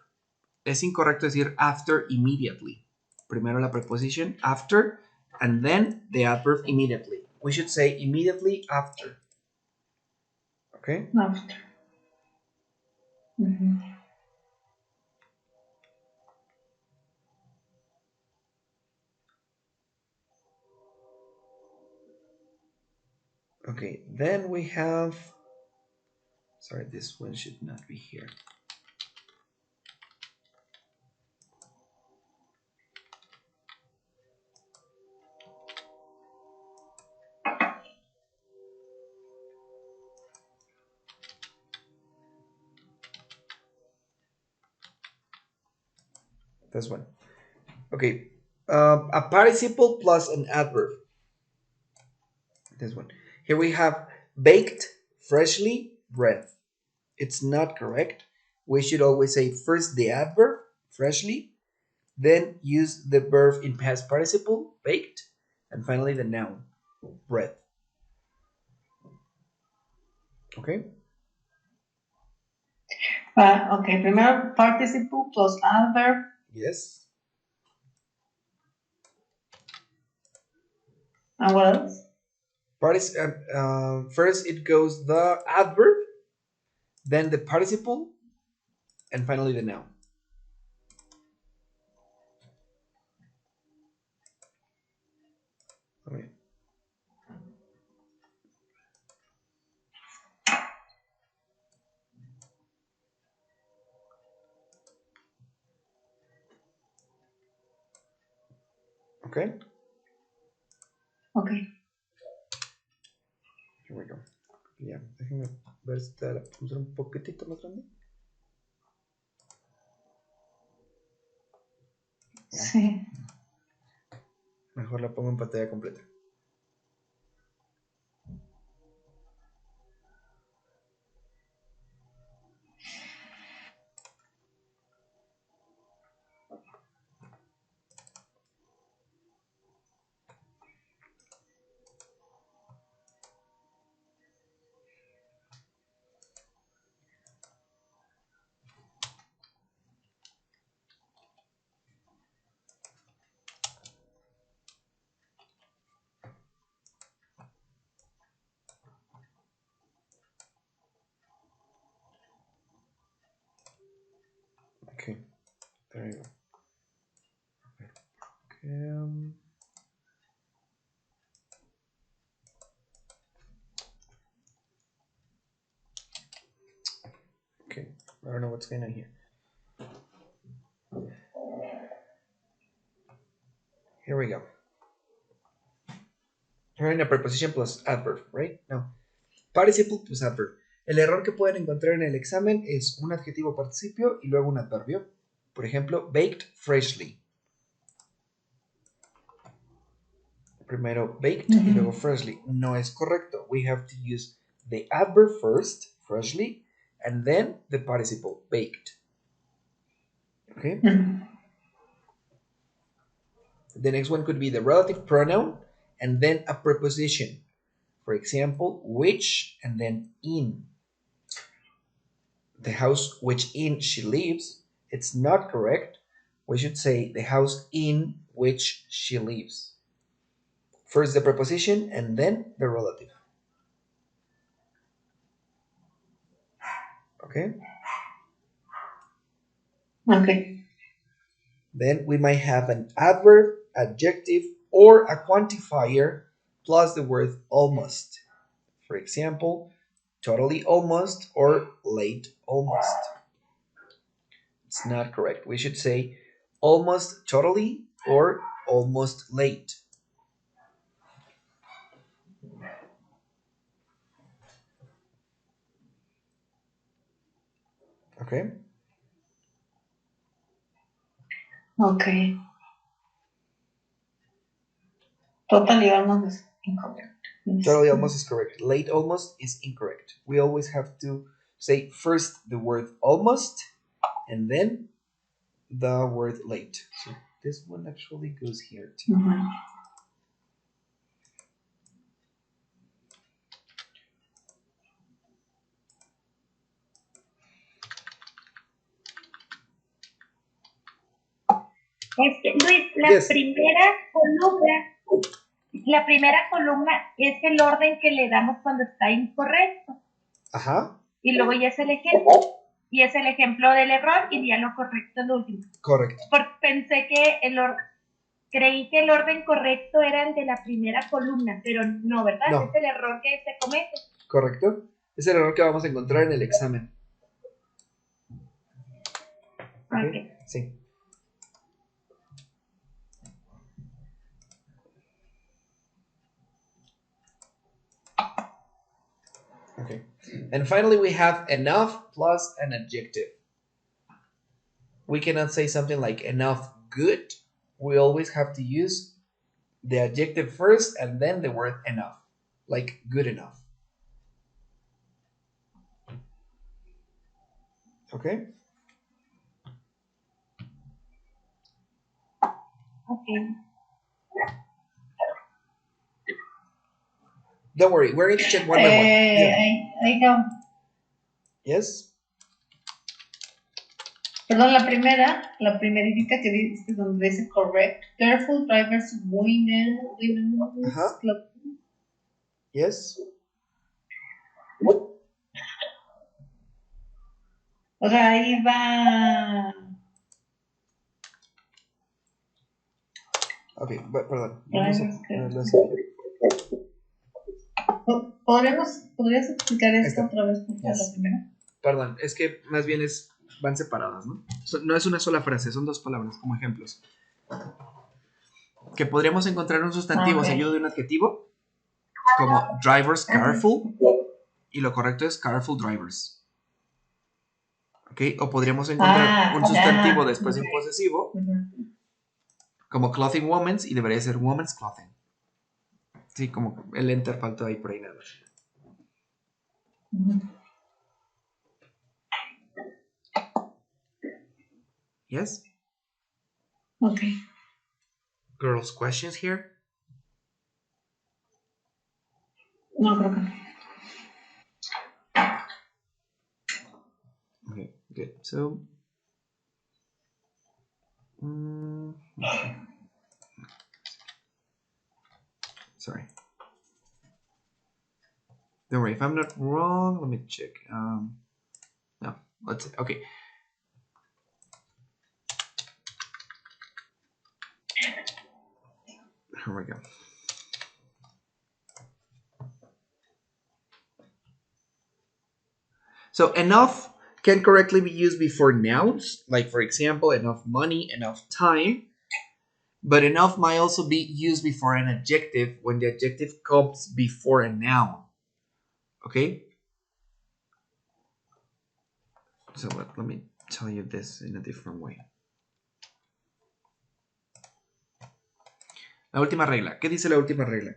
S2: Es incorrecto decir after immediately. Primero la preposition after and then the adverb immediately. We should say immediately after. Okay?
S1: After.
S2: Okay, then we have... Sorry, this one should not be here. This one. Okay, a participle plus an adverb. This one. Here we have baked, freshly, bread. It's not correct. We should always say first the adverb, freshly, then use the verb in past participle, baked, and finally the noun, bread. Okay?
S1: Okay, primero participle plus adverb.
S2: Yes.
S1: And what else?
S2: First it goes the adverb, then the participle, and finally the noun. Okay. Okay.
S1: Okay.
S2: Here we go. Ya, déjenme ver si te la podemos hacer un poquitito más grande.
S1: Sí.
S2: Mejor la pongo en pantalla completa. There you go. Okay, I don't know what's going on here. Here we go. We're in a preposition plus adverb, right? No. Participle plus adverb. El error que pueden encontrar en el examen es un adjetivo participio y luego un adverbio. Por ejemplo, baked freshly. Primero baked y luego freshly. No es correcto. We have to use the adverb first, freshly, and then the participle, baked. Okay? The next one could be the relative pronoun and then a preposition. For example, which and then in. The house which in she lives, it's not correct. We should say the house in which she lives. First the preposition and then the relative. Okay?
S1: Okay.
S2: Then we might have an adverb, adjective, or a quantifier plus the word almost. For example, totally almost or late almost. It's not correct. We should say almost totally or almost late. Okay?
S1: Okay. Totally almost is incorrect.
S2: Totally almost is correct. Late almost is incorrect. We always have to say first the word almost and then the word late. So this one actually goes here too.
S3: Luis,
S2: Yes.
S3: la primera columna es el orden que le damos cuando está incorrecto.
S2: Ajá.
S3: Y luego ya es el ejemplo. Y es el ejemplo del error y ya lo correcto es lo último.
S2: Correcto.
S3: Porque pensé que creí que el orden correcto era el de la primera columna, pero no, ¿verdad?
S2: No.
S3: Es el error que se comete.
S2: Correcto. Es el error que vamos a encontrar en el examen.
S3: Okay.
S2: Sí. Okay. And finally, we have enough plus an adjective. We cannot say something like enough good. We always have to use the adjective first and then the word enough, like good enough. Okay?
S3: Okay.
S2: Don't worry, we're going to check one by one. Yeah.
S1: I have.
S2: Yes?
S1: Perdón, la primeritita que dice donde dice correct. Careful drivers, women's club.
S2: Yes?
S1: O sea, ahí va.
S2: Ok, perdón.
S1: ¿Podrías explicar esto otra vez por favor, la primera?
S2: Perdón, es que más bien van separadas, ¿no? No es una sola frase, son dos palabras como ejemplos. Que podríamos encontrar un sustantivo seguido de un adjetivo, como drivers careful, y lo correcto es careful drivers. ¿Ok? O podríamos encontrar un sustantivo después de un posesivo, como clothing women's, y debería ser women's clothing. Sí, como el enter faltó ahí por ahí nada. Yes?
S1: Okay.
S2: Girls, questions here?
S1: No, creo que no.
S2: Okay, good. So, okay. Sorry. Don't worry, if I'm not wrong, let me check. No, let's see. Okay. Here we go. So enough can correctly be used before nouns, like for example, enough money, enough time. But enough might also be used before an adjective when the adjective comes before a noun. Okay? So let me tell you this in a different way. La última regla. ¿Qué dice la última regla?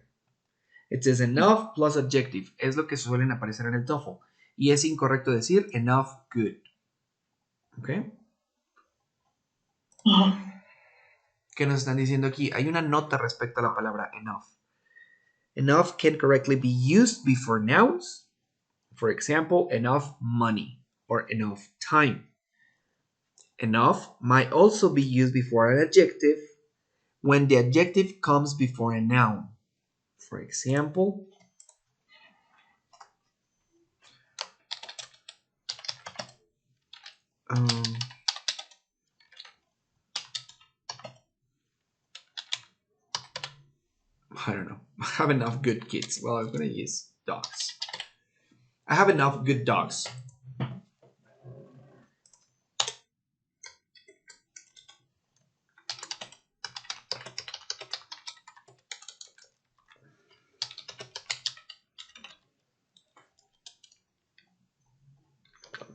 S2: It says enough plus adjective. Es lo que suelen aparecer en el TOEFL. Y es incorrecto decir enough good. ¿Ok? ¿Qué nos están diciendo aquí? Hay una nota respecto a la palabra enough. Enough can correctly be used before nouns. For example, enough money or enough time. Enough might also be used before an adjective when the adjective comes before a noun. For example, I don't know. I have enough good kids. Well, I'm going to use dogs. I have enough good dogs.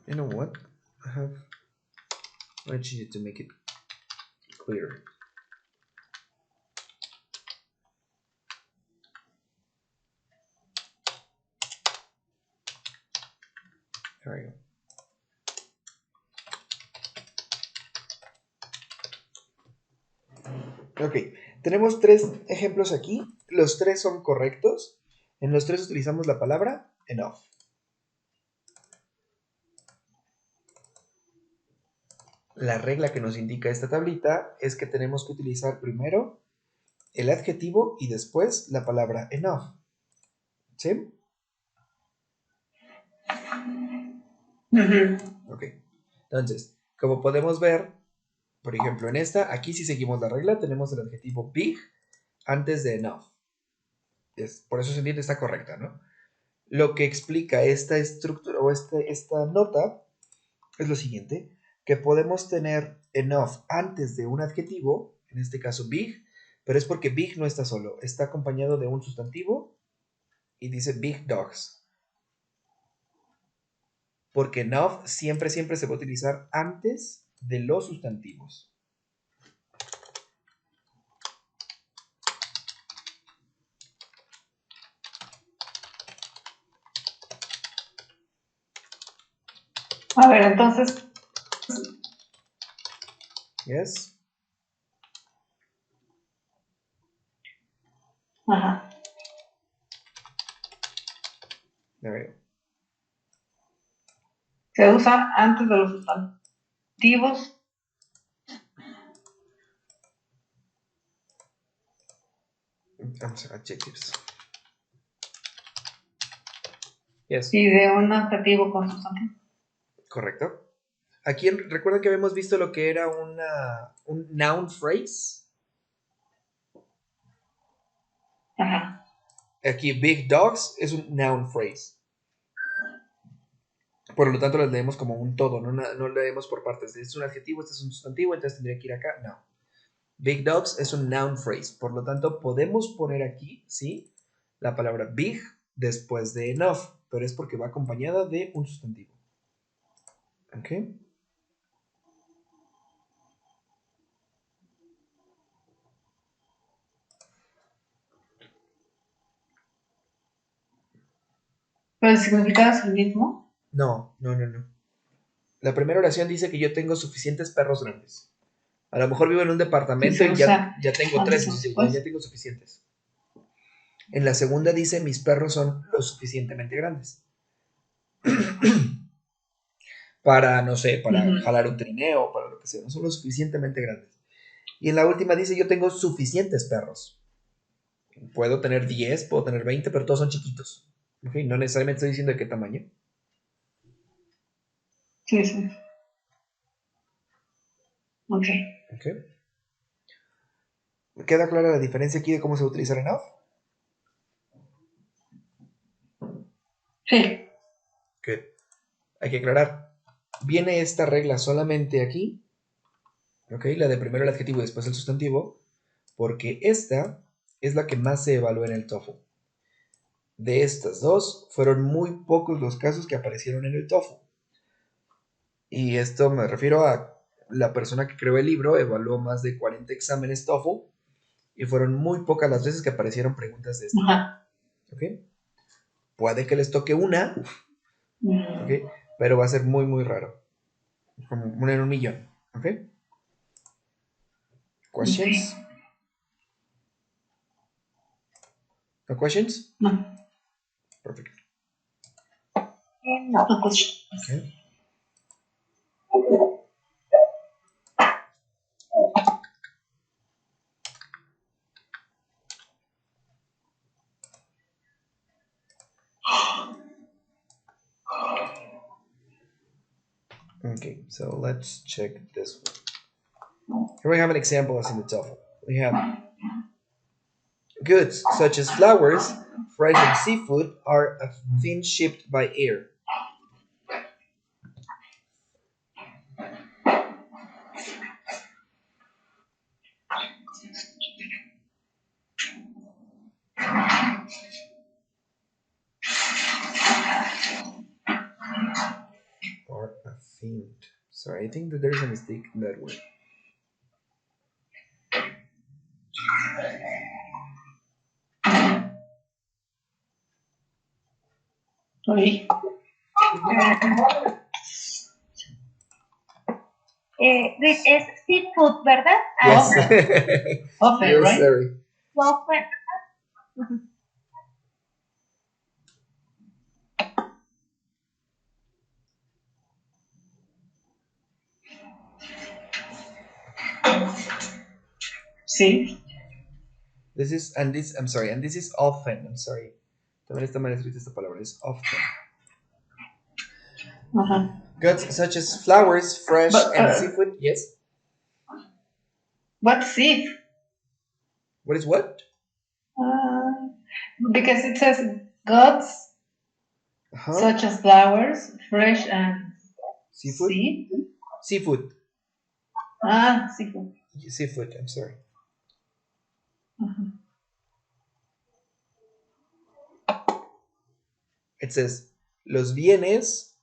S2: You know what? I change it to make it clear. There we go. Ok, tenemos tres ejemplos aquí. Los tres son correctos. En los tres utilizamos la palabra enough. La regla que nos indica esta tablita es que tenemos que utilizar primero el adjetivo y después la palabra enough. ¿Sí? Ok. Entonces, como podemos ver, por ejemplo, en esta, aquí si seguimos la regla, tenemos el adjetivo big antes de enough. Por eso se entiende, está correcta, ¿no? Lo que explica esta estructura o esta nota es lo siguiente, que podemos tener enough antes de un adjetivo, en este caso big, pero es porque big no está solo, está acompañado de un sustantivo y dice big dogs. Porque enough siempre se va a utilizar antes de los sustantivos.
S1: A ver, entonces.
S2: Yes.
S1: Ajá.
S2: There we go.
S1: Se usa antes de los sustantivos.
S2: Vamos a adjectives. Yes.
S1: Y de un adjetivo con sustantivo.
S2: Correcto. Aquí recuerdan que habíamos visto lo que era un noun phrase.
S1: Ajá.
S2: Aquí big dogs es un noun phrase. Por lo tanto, las leemos como un todo, no leemos por partes. Este es un adjetivo, este es un sustantivo, entonces tendría que ir acá. No. Big dogs es un noun phrase. Por lo tanto, podemos poner aquí, ¿sí? La palabra big después de enough, pero es porque va acompañada de un sustantivo. ¿Ok?
S1: ¿Pero el significado es el mismo?
S2: No. La primera oración dice que yo tengo suficientes perros grandes. A lo mejor vivo en un departamento y ya tengo tres, entonces ya tengo suficientes. En la segunda dice, mis perros son lo suficientemente grandes. Para, no sé, para jalar un trineo, para lo que sea, no son lo suficientemente grandes. Y en la última dice, yo tengo suficientes perros. Puedo tener 10, puedo tener 20, pero todos son chiquitos. ¿Okay? No necesariamente estoy diciendo de qué tamaño.
S1: Sí. Ok.
S2: ¿Queda clara la diferencia aquí de cómo se va a utilizar enough?
S1: Sí.
S2: Good. Hay que aclarar. Viene esta regla solamente aquí, ¿ok? La de primero el adjetivo y después el sustantivo, porque esta es la que más se evalúa en el TOEFL. De estas dos, fueron muy pocos los casos que aparecieron en el TOEFL. Y esto me refiero a la persona que creó el libro, evaluó más de 40 exámenes TOEFL y fueron muy pocas las veces que aparecieron preguntas de esta. ¿Ok? Puede que les toque una, ¿ok? Pero va a ser muy, muy raro. Como una en un millón. ¿Ok? Questions? No questions?
S1: No.
S2: Perfect.
S3: No.
S1: No questions.
S2: Okay. Okay, so let's check this one. Here we have an example as in the TOEFL. We have goods such as flowers, fresh and seafood are often shipped by air. Or often. Sorry, I think that there's a mistake in that word.
S1: Sorry.
S3: Es seafood, ¿verdad?
S2: Yes.
S1: Often,
S2: Yes,
S1: right?
S2: sorry.
S3: Well,
S1: Sí.
S2: This is, and this, I'm sorry, and this is often, I'm sorry. También está mal escrita esta palabra, es often. Goods such as flowers, fresh, and seafood, yes?
S1: What's it?
S2: What is what?
S1: Because it says goods such as flowers, fresh and
S2: Seafood?
S1: sea.
S2: Seafood.
S1: Seafood.
S2: Seafood, I'm sorry. It says, los bienes,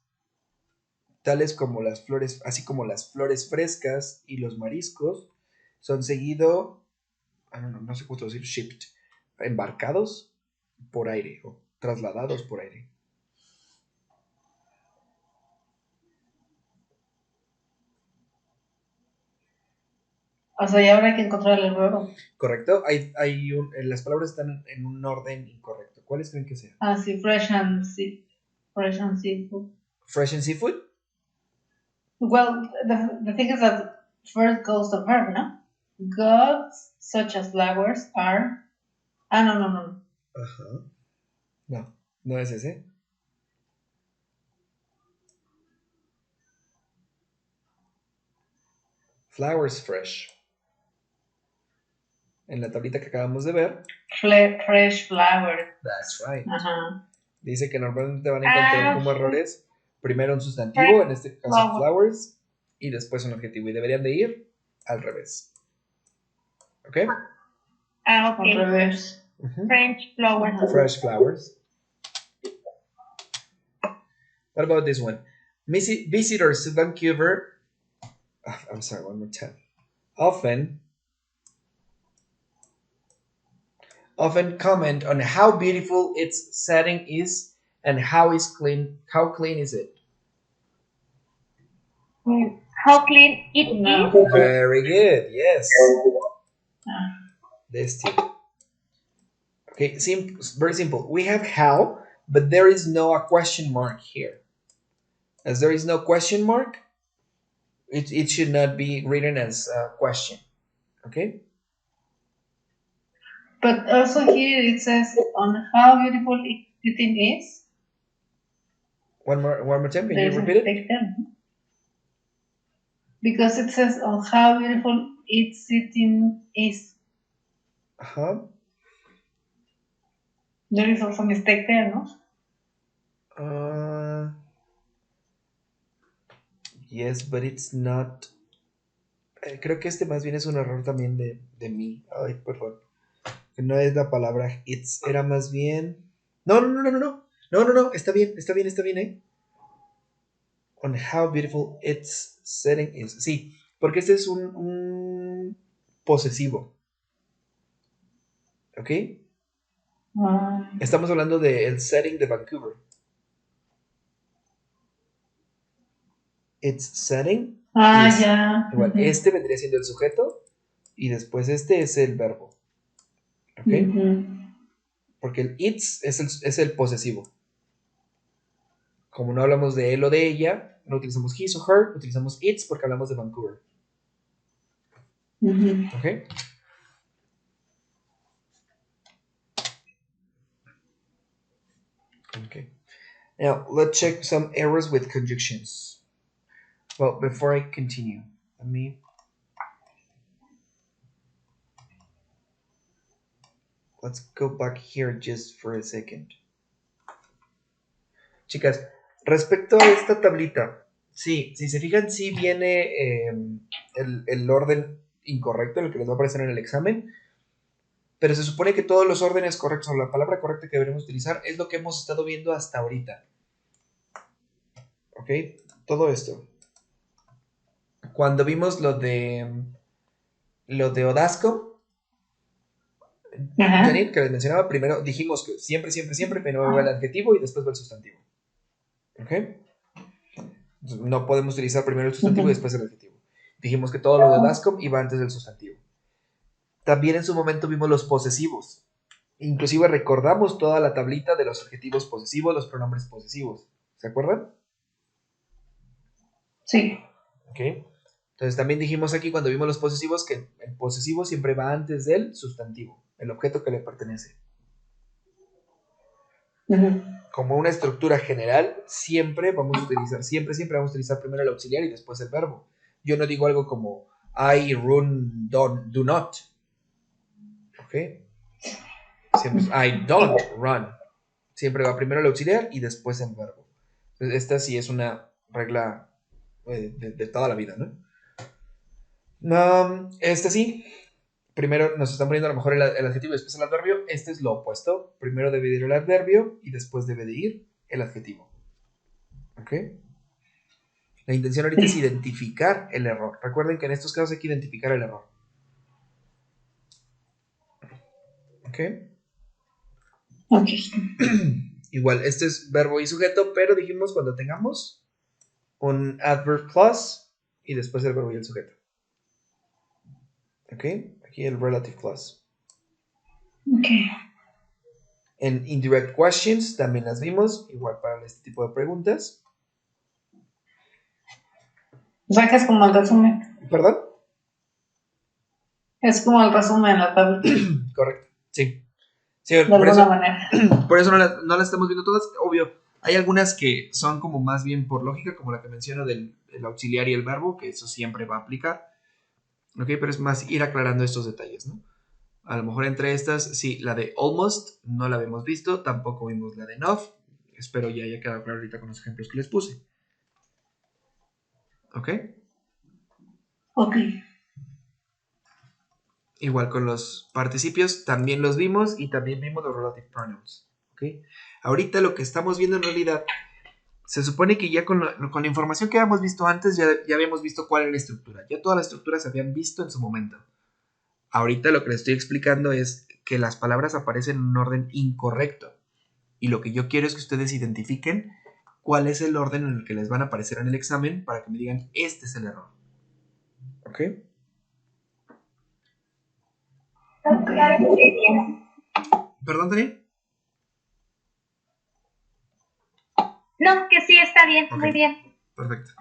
S2: tales como las flores, así como las flores frescas y los mariscos, son seguido, no sé cómo decir, shipped, embarcados por aire o trasladados por aire.
S1: O sea, y ahora hay que encontrar el verbo.
S2: Correcto, las palabras están en un orden incorrecto. ¿Cuáles creen que sea?
S1: Sí, fresh and seafood.
S2: Fresh and seafood?
S1: Well, the thing is that first goes the verb, no? Goods such as flowers are. No.
S2: Ajá. No, no es ese. Flowers fresh. En la tablita que acabamos de ver.
S1: Fresh flowers.
S2: That's right.
S1: Ajá.
S2: Dice que normalmente van a encontrar como errores primero un sustantivo, en este caso flowers, y después un adjetivo. Y deberían de ir al revés. ¿Ok?
S3: ok.
S1: Al revés.
S3: French flowers.
S2: Fresh flowers. What about this one? Visitors to Vancouver, I'm sorry, one more time. Often comment on how beautiful its setting is and how clean is it?
S3: How clean it is?
S2: Very good, yes. This too. Okay, very simple. We have how, but there is no a question mark here. As there is no question mark, it should not be written as a question. Okay?
S1: But also here it says on how beautiful it is.
S2: One more time, can you repeat it?
S1: Because it says on how beautiful its sitting is. There is also a mistake there, no?
S2: Yes, but it's not. Creo que este más bien es un error también de mí. Ay, perdón. No es la palabra it's, era más bien. No. No. Está bien, On how beautiful its setting is. Sí, porque este es un posesivo. ¿Ok? Estamos hablando del setting de Vancouver. Its setting.
S1: Ya.
S2: Igual, este vendría siendo el sujeto y después este es el verbo. ¿Ok? Porque el its es el posesivo. Como no hablamos de él o de ella, no utilizamos his o her, utilizamos its porque hablamos de Vancouver. ¿Ok? Okay. Now, let's check some errors with conjunctions. Well, before I continue, let's go back here just for a second. Chicas, respecto a esta tablita, sí, si se fijan, sí viene el orden incorrecto, el que les va a aparecer en el examen, pero se supone que todos los órdenes correctos o la palabra correcta que deberíamos utilizar es lo que hemos estado viendo hasta ahorita. ¿Ok? Todo esto. Cuando vimos lo de Odasco, Janine, que les mencionaba, primero dijimos que siempre primero va el adjetivo y después va el sustantivo. ¿Ok? No podemos utilizar primero el sustantivo y después el adjetivo. Dijimos que todo lo de Odasco iba antes del sustantivo. También en su momento vimos los posesivos. Inclusive recordamos toda la tablita de los adjetivos posesivos, los pronombres posesivos. ¿Se acuerdan?
S1: Sí.
S2: ¿Ok? Entonces también dijimos aquí cuando vimos los posesivos que el posesivo siempre va antes del sustantivo, el objeto que le pertenece. Como una estructura general, siempre vamos a utilizar primero el auxiliar y después el verbo. Yo no digo algo como I run, do not. ¿Ok? Siempre es I don't run. Siempre va primero el auxiliar y después el verbo. Entonces, esta sí es una regla de toda la vida, ¿no? Este sí. Primero nos están poniendo a lo mejor el adjetivo y después el adverbio. Este es lo opuesto. Primero debe de ir el adverbio y después debe de ir el adjetivo. ¿Ok? La intención ahorita es identificar el error. Recuerden que en estos casos hay que identificar el error. ¿Ok? Igual, este es verbo y sujeto, pero dijimos cuando tengamos un adverb plus y después el verbo y el sujeto. ¿Ok? Aquí el relative clause.
S1: Ok.
S2: En indirect questions también las vimos, igual para este tipo de preguntas.
S1: O sea que es como el resumen.
S2: ¿Perdón?
S1: Es como el resumen en la tabla.
S2: Correcto, sí. Sí,
S1: de alguna manera.
S2: Por eso no las estamos viendo todas, obvio. Hay algunas que son como más bien por lógica, como la que menciono del auxiliar y el verbo, que eso siempre va a aplicar. Ok, pero es más ir aclarando estos detalles, ¿no? A lo mejor entre estas, sí, la de almost no la habíamos visto, tampoco vimos la de enough. Espero ya haya quedado claro ahorita con los ejemplos que les puse. ¿Ok?
S1: Ok.
S2: Igual con los participios también los vimos y también vimos los relative pronouns. ¿Ok? Ahorita lo que estamos viendo en realidad, se supone que ya con la información que habíamos visto antes, ya habíamos visto cuál era la estructura. Ya todas las estructuras se habían visto en su momento. Ahorita lo que les estoy explicando es que las palabras aparecen en un orden incorrecto. Y lo que yo quiero es que ustedes identifiquen cuál es el orden en el que les van a aparecer en el examen para que me digan, este es el error. ¿Ok? ¿Perdón, Daniel?
S3: No, que sí, está bien, okay. Muy bien.
S2: Perfecto.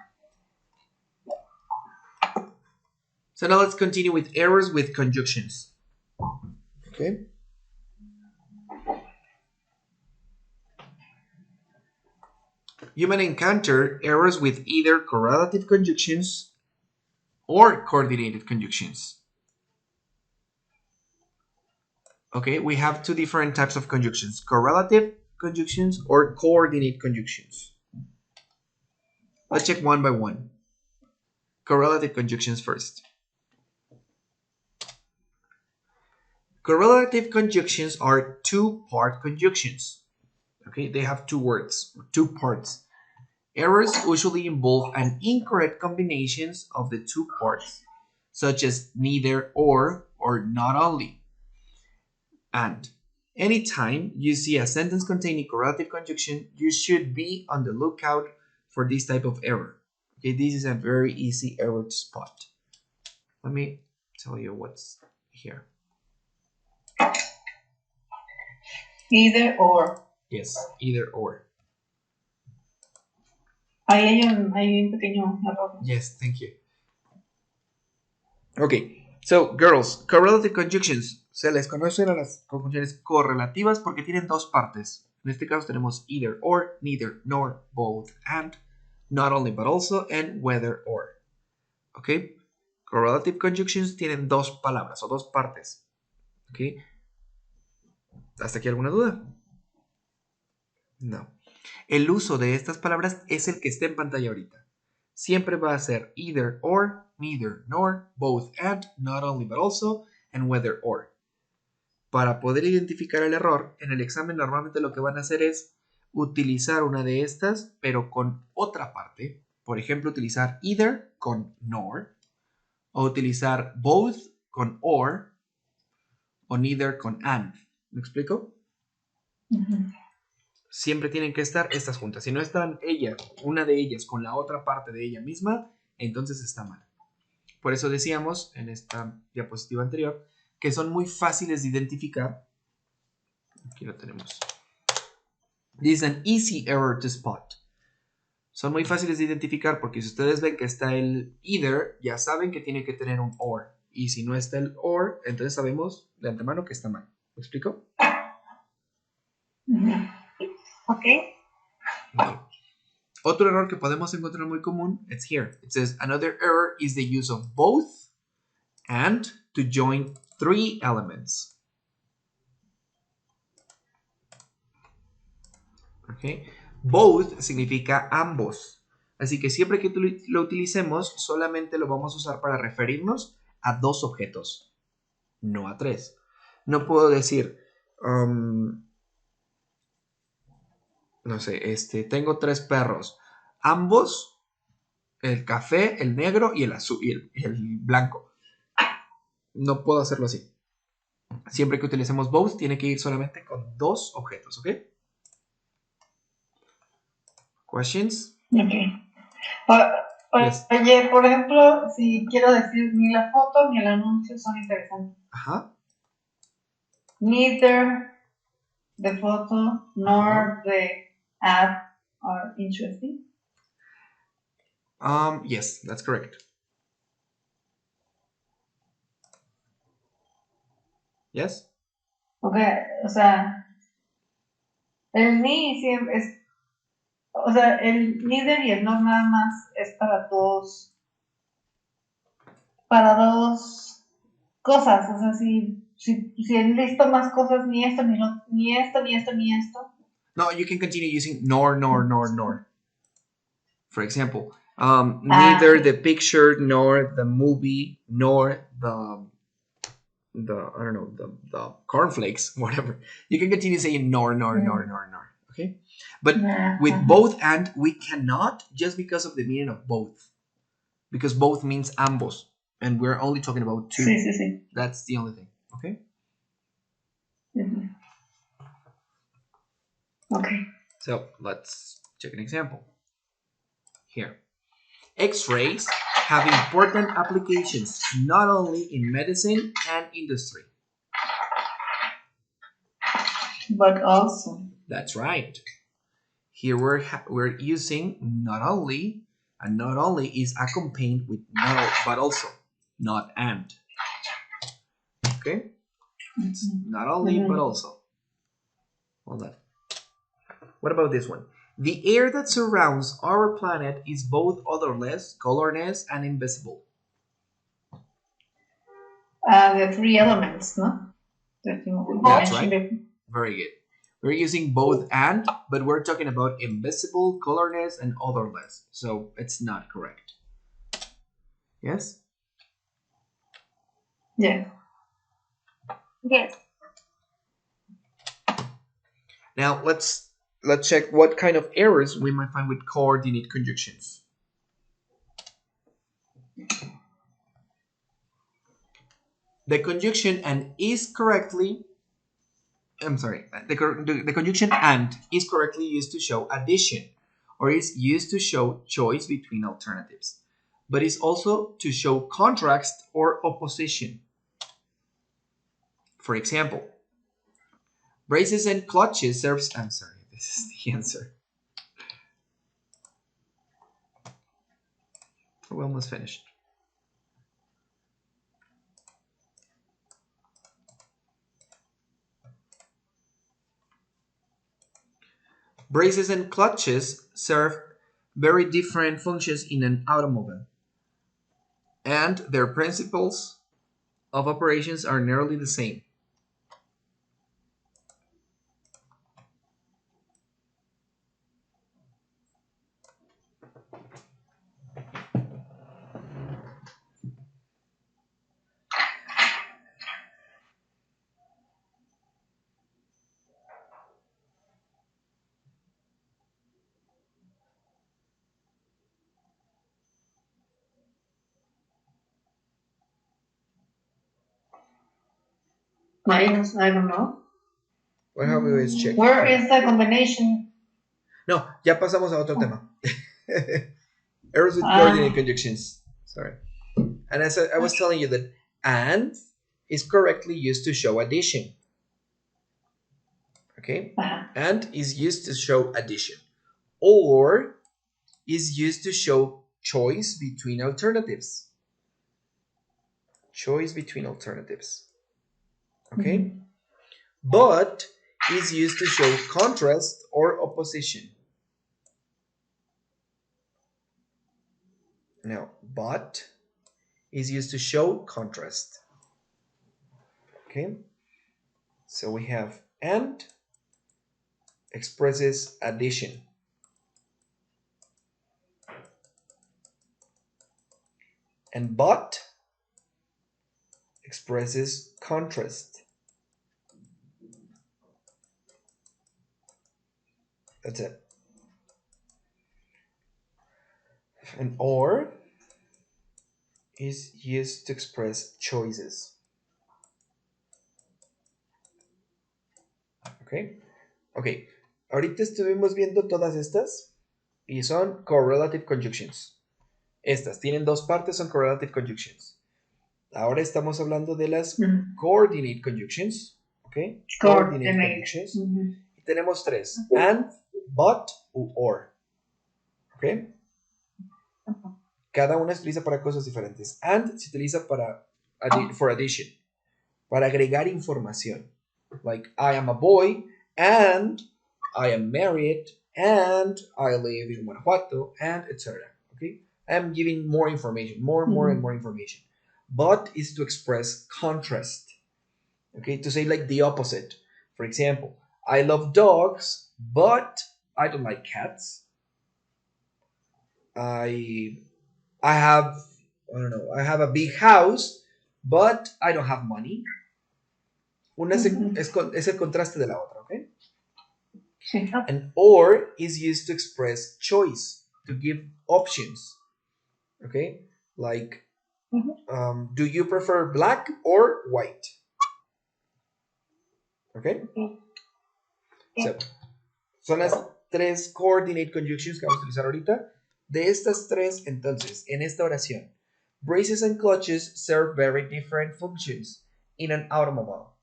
S2: So now let's continue with errors with conjunctions. Okay. You might encounter errors with either correlative conjunctions or coordinated conjunctions. Okay, we have two different types of conjunctions, correlative conjunctions or coordinate conjunctions. Let's check one by one. Correlative conjunctions first. Correlative conjunctions are two-part conjunctions. Okay, they have two words, two parts. Errors usually involve an incorrect combinations of the two parts, such as neither or not only. And anytime you see a sentence containing correlative conjunction, you should be on the lookout for this type of error. Okay, this is a very easy error to spot. Let me tell you what's here.
S1: Either or.
S2: Yes, either or.
S1: Ahí hay un pequeño error.
S2: Yes, thank you. Okay, so girls, correlative conjunctions. Se les conocen a las conjunciones correlativas porque tienen dos partes. En este caso tenemos either or, neither, nor, both, and, not only but also, and whether or. Okay, correlative conjunctions tienen dos palabras o dos partes. Okay, ¿hasta aquí alguna duda? No. El uso de estas palabras es el que está en pantalla ahorita. Siempre va a ser either or, neither, nor, both, and, not only but also, and whether or. Para poder identificar el error, en el examen normalmente lo que van a hacer es utilizar una de estas, pero con otra parte. Por ejemplo, utilizar either con nor, o utilizar both con or, o neither con and. ¿Me explico? Siempre tienen que estar estas juntas. Si no están una de ellas con la otra parte de ella misma, entonces está mal. Por eso decíamos en esta diapositiva anterior que son muy fáciles de identificar. Aquí lo tenemos. This is an easy error to spot. Son muy fáciles de identificar porque si ustedes ven que está el either, ya saben que tiene que tener un or. Y si no está el or, entonces sabemos de antemano que está mal. ¿Me explico?
S3: Okay.
S2: Otro error que podemos encontrar muy común, it's here. It says, another error is the use of both and to join three elements. Okay. Both significa ambos. Así que siempre que lo utilicemos, solamente lo vamos a usar para referirnos a dos objetos, no a tres. No puedo decir, no sé, tengo tres perros. Ambos, el café, el negro y el azul y el blanco. No puedo hacerlo así. Siempre que utilicemos both, tiene que ir solamente con dos objetos, ¿ok? Questions?
S1: Okay.
S2: Yes.
S1: Oye, por ejemplo, si quiero decir ni la foto ni el anuncio son interesantes.
S2: Ajá.
S1: Neither the photo nor the ad are interesting.
S2: Yes, that's correct. Yes?
S1: Okay, o sea, el ni siempre es, o sea, el neither y el not nada más es para dos cosas, o sea, si listo más cosas, ni esto, ni esto, ni esto, ni esto.
S2: No, you can continue using nor. For example, neither the picture, nor the movie, nor the I don't know, the cornflakes, whatever. You can continue saying nor. Okay? But with both and, we cannot just because of the meaning of both. Because both means ambos. And we're only talking about two.
S1: Sí.
S2: That's the only thing. Okay?
S1: Okay.
S2: So let's check an example. Here. X-rays have important applications not only in medicine and industry.
S1: But also.
S2: That's right. Here we're using not only, and not only is accompanied with not but also, not and. Okay? It's not only but also. Hold on. What about this one? The air that surrounds our planet is both odorless, colorless, and invisible.
S1: The three elements, no?
S2: That's right. Very good. We're using both and, but we're talking about invisible, colorless, and odorless. So it's not correct. Yes?
S1: Yeah.
S3: Yes.
S2: Now let's check what kind of errors we might find with coordinate conjunctions. The conjunction and is correctly, I'm sorry, the conjunction and is correctly used to show addition, or is used to show choice between alternatives, but is also to show contrast or opposition. For example, braces and clutches serves, I'm sorry, this is the answer. We're almost finished. Braces and clutches serve very different functions in an automobile, and their principles of operations are nearly the same.
S1: Minus, I don't know.
S2: What have we always checked?
S1: Where is the combination?
S2: No, ya pasamos a otro tema. Errors with coordinate conjunctions. Sorry. And as I was telling you that and is correctly used to show addition. Okay? And is used to show addition. Or is used to show choice between alternatives. Choice between alternatives. Okay? But is used to show contrast or opposition. Now, but is used to show contrast. Okay? So we have and expresses addition. And but expresses contrast. That's it. And or is used to express choices. Okay. Okay. Ahorita estuvimos viendo todas estas y son correlative conjunctions. Estas tienen dos partes, son correlative conjunctions. Ahora estamos hablando de las coordinate conjunctions. Okay. Coordinate conjunctions. Y tenemos tres: and, but, u or. Okay. Cada una se utiliza para cosas diferentes. And se utiliza para for addition, para agregar información. Like, I am a boy, and I am married, and I live in Guanajuato, and etc. Okay? I'm giving more information, more and more information. But is to express contrast. Okay? To say like the opposite. For example, I love dogs, but I don't like cats. I have, I don't know, I have a big house, but I don't have money. Una es el contraste de la otra, ¿ok? And or is used to express choice, to give options, okay? Like, do you prefer black or white? Okay? So, son las tres coordinate conjunctions que vamos a utilizar ahorita. De estas tres, entonces, en esta oración, braces and clutches serve very different functions in an automobile,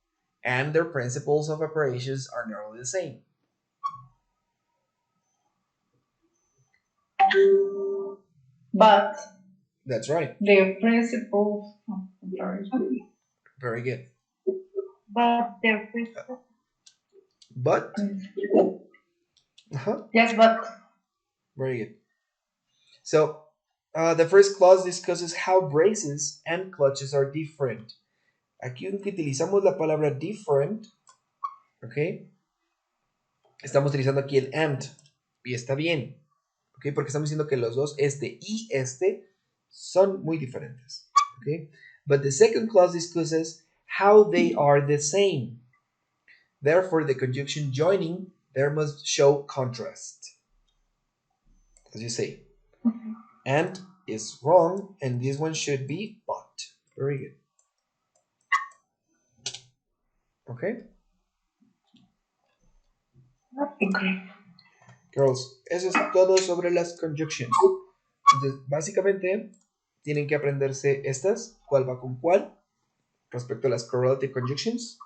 S2: and their principles of operations are nearly the same.
S1: But
S2: that's right.
S1: Their principles of operation.
S2: Very good.
S3: But their principles.
S2: But.
S1: Yes, but.
S2: Very good. So, the first clause discusses how braces and clutches are different Aquí aunque utilizamos la palabra different, ¿ok? Estamos utilizando aquí el and. Y está bien, ¿ok? Porque estamos diciendo que los dos, este y este, son muy diferentes, ¿ok? But the second clause discusses how they are the same. Therefore, the conjunction joining there must show contrast. As you say, and is wrong, and this one should be but. Very good. Okay?
S1: Okay.
S2: Girls, eso es todo sobre las conjunctions. Entonces, básicamente, tienen que aprenderse estas, cuál va con cuál, respecto a las correlative conjunctions.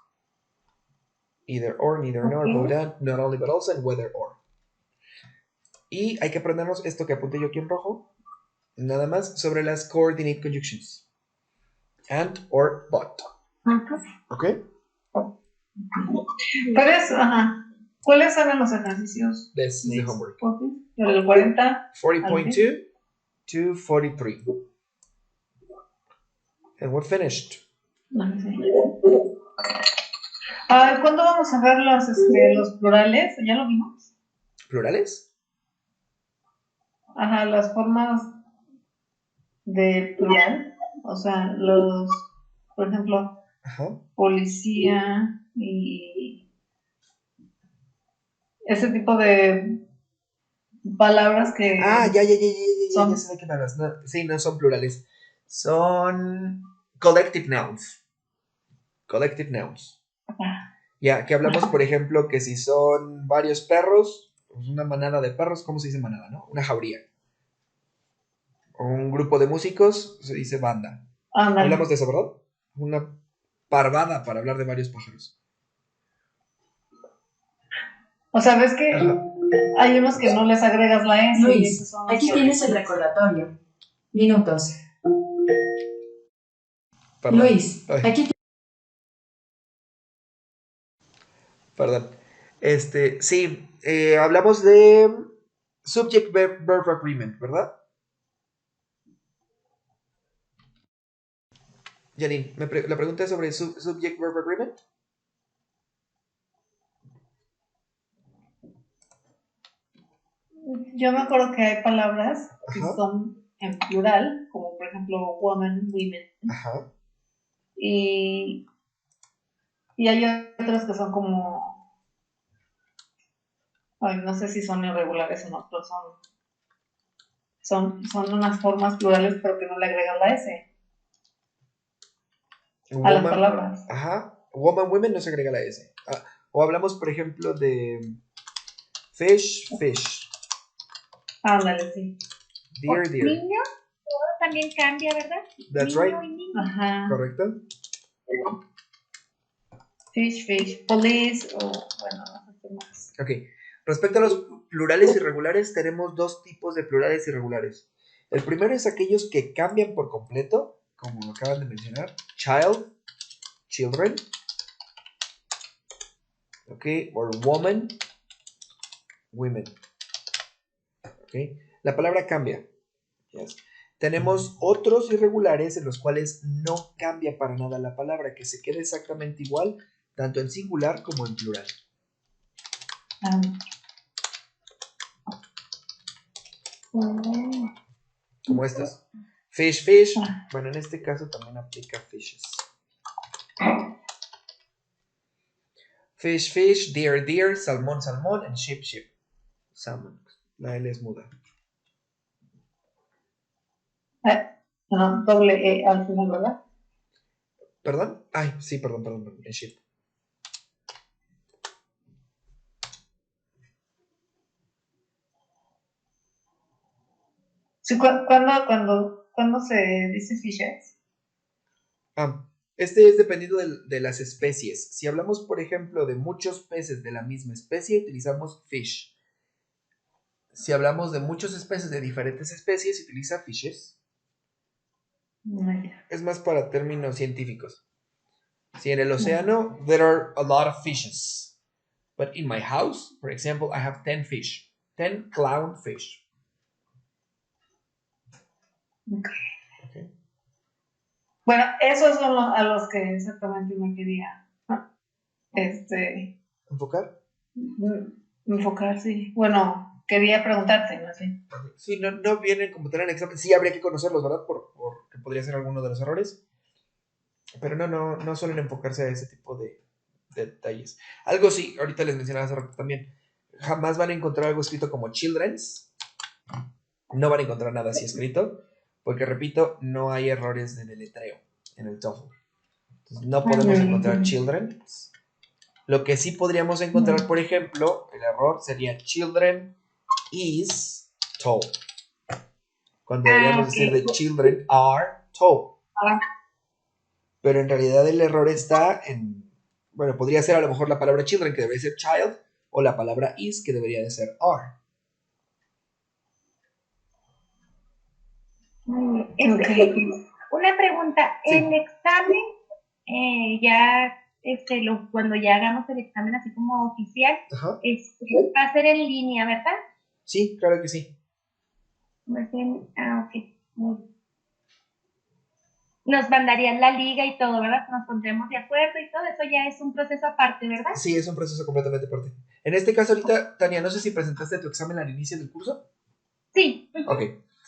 S2: Either or, neither nor, both and, not only but also, and whether or. Y hay que aprendernos esto que apunté yo aquí en rojo, nada más sobre las coordinate conjunctions. And, or, but. ¿Ok?
S1: ¿Cuáles eran los ejercicios?
S2: This is the homework.
S1: Del 40.
S2: 40.2 to 43. And we're finished.
S1: ¿Cuándo vamos a ver los plurales? ¿Ya lo vimos?
S2: ¿Plurales?
S1: Ajá, las formas de plural. O sea, por ejemplo, policía y ese tipo de palabras que
S2: ya sé de qué me hablas. No, sí, no son plurales. Son collective nouns. Collective nouns. Ya, que hablamos, por ejemplo, que si son varios perros, pues una manada de perros, ¿cómo se dice manada, no? Una jauría. O un grupo de músicos, se dice banda. Hablamos de eso, ¿verdad? Una parvada para hablar de varios pájaros.
S1: O sea, ves que hay unos que no les agregas la S.
S4: Luis, aquí tienes el recordatorio. Minutos.
S2: Perdón.
S4: Luis, aquí
S2: Perdón. Sí, hablamos de subject-verb agreement, ¿verdad? Janine, la pregunta es sobre subject-verb agreement.
S1: Yo me acuerdo que hay palabras que son en plural, como por ejemplo woman, women.
S2: Ajá.
S1: Y hay otras que son como, no sé si son irregulares o no, pero son unas formas plurales, pero que no le agregan la S a las palabras.
S2: Ajá. Woman, women no se agrega la S. O hablamos, por ejemplo, de fish, fish.
S1: Ándale, sí.
S2: Deer, deer.
S3: Niño también cambia, ¿verdad?
S2: That's
S3: niño
S2: right.
S3: Y niño.
S1: Ajá.
S2: Correcto.
S1: Fish, fish. Police, o bueno, no sé qué más.
S2: Ok. Respecto a los plurales irregulares, tenemos dos tipos de plurales irregulares. El primero es aquellos que cambian por completo, como lo acaban de mencionar. Child, children. Ok. Or woman, women. Ok. La palabra cambia. Yes. Tenemos otros irregulares en los cuales no cambia para nada la palabra, que se queda exactamente igual, tanto en singular como en plural. Como estos. Fish, fish. Bueno, en este caso también aplica fishes. Fish, fish, deer, deer, salmón, salmón, and ship, ship. Salmon. La L es muda.
S1: No, doble E al final, ¿verdad?
S2: ¿Perdón? Ay, sí, perdón. En ship.
S1: Sí, ¿cuándo se dice fishes?
S2: Este es dependiendo de las especies. Si hablamos, por ejemplo, de muchos peces de la misma especie, utilizamos fish. Si hablamos de muchos especies de diferentes especies, se utiliza fishes. Es más para términos científicos. Si en el océano, there are a lot of fishes. But in my house, for example, I have 10 fish. 10 clownfish. Okay.
S1: Bueno, esos son a los que exactamente me quería
S5: ¿Enfocar?
S1: enfocar, sí. Bueno, quería preguntarte, más bien.
S5: Sí, no vienen como tal en examen. Sí, habría que conocerlos, ¿verdad? Porque podría ser alguno de los errores. Pero no suelen enfocarse a ese tipo de detalles. Algo sí, ahorita les mencionaba hace rato también. Jamás van a encontrar algo escrito como children's. No van a encontrar nada así escrito. Porque, repito, no hay errores de deletreo en el TOEFL. Entonces, no podemos encontrar children's. Lo que sí podríamos encontrar, por ejemplo, el error sería children is tall. Cuando deberíamos decir de children are tall. Pero en realidad el error está en, bueno, podría ser a lo mejor la palabra children, que debería ser child, o la palabra is, que debería de ser are.
S3: Una pregunta,
S5: Sí.
S3: el examen, cuando ya hagamos el examen así como oficial, va a ser en línea, ¿verdad?
S5: Sí, claro que sí.
S3: Ok. Nos mandarían la liga y todo, ¿verdad? Nos pondremos de acuerdo y todo, eso ya es un proceso aparte, ¿verdad?
S5: Sí, es un proceso completamente aparte. En este caso ahorita, Tania, no sé si presentaste tu examen al inicio del curso.
S3: Sí.
S5: Ok.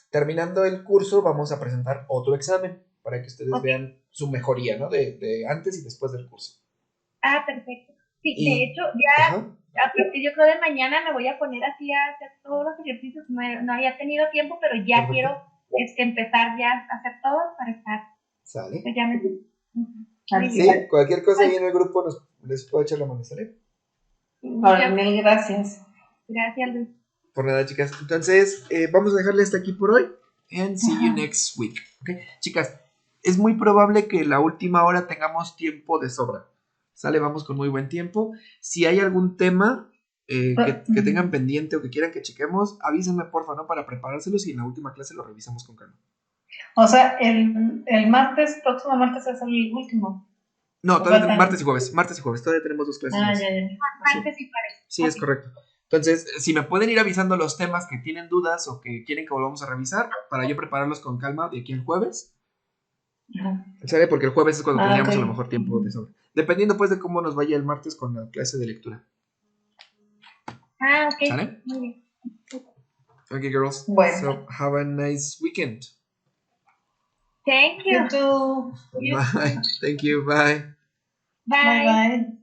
S5: Terminando el curso, vamos a presentar otro examen para que ustedes vean su mejoría, ¿no? De antes y después del curso.
S3: Ah, perfecto. Sí, de hecho, ya a partir, yo creo de mañana me voy a poner así a hacer todos los ejercicios. No había tenido tiempo, pero ya quiero empezar ya a hacer todo para estar.
S5: ¿Sale?
S3: Pues ya
S5: Sí, cualquier cosa ahí en el grupo les puedo echar la mano, ¿sale?
S1: Mil gracias.
S3: Gracias, Luis.
S5: Por nada, chicas. Entonces, vamos a dejarle hasta aquí por hoy. And see you next week. ¿Okay? Chicas, es muy probable que la última hora tengamos tiempo de sobra. ¿Sale? Vamos con muy buen tiempo. Si hay algún tema que tengan pendiente o que quieran que chequemos, avísenme, porfa, ¿no? Para preparárselos y en la última clase lo revisamos con calma.
S1: O sea, el próximo martes es el último.
S5: No, todavía martes y jueves. Martes y jueves. Todavía tenemos 2 clases.
S1: Ya.
S3: Martes y jueves.
S5: Sí, es correcto. Entonces, si me pueden ir avisando los temas que tienen dudas o que quieren que volvamos a revisar, para yo prepararlos con calma de aquí al jueves. ¿Sale? Porque el jueves es cuando tendríamos a lo mejor tiempo de sobra. Dependiendo pues de cómo nos vaya el martes con la clase de lectura.
S3: Ok.
S5: ¿Sale?
S3: Muy bien.
S5: Okay, girls.
S1: Bueno.
S5: So, have a nice weekend.
S3: Thank you.
S1: You too.
S5: Bye. Thank you. Bye.
S3: Bye.
S1: Bye.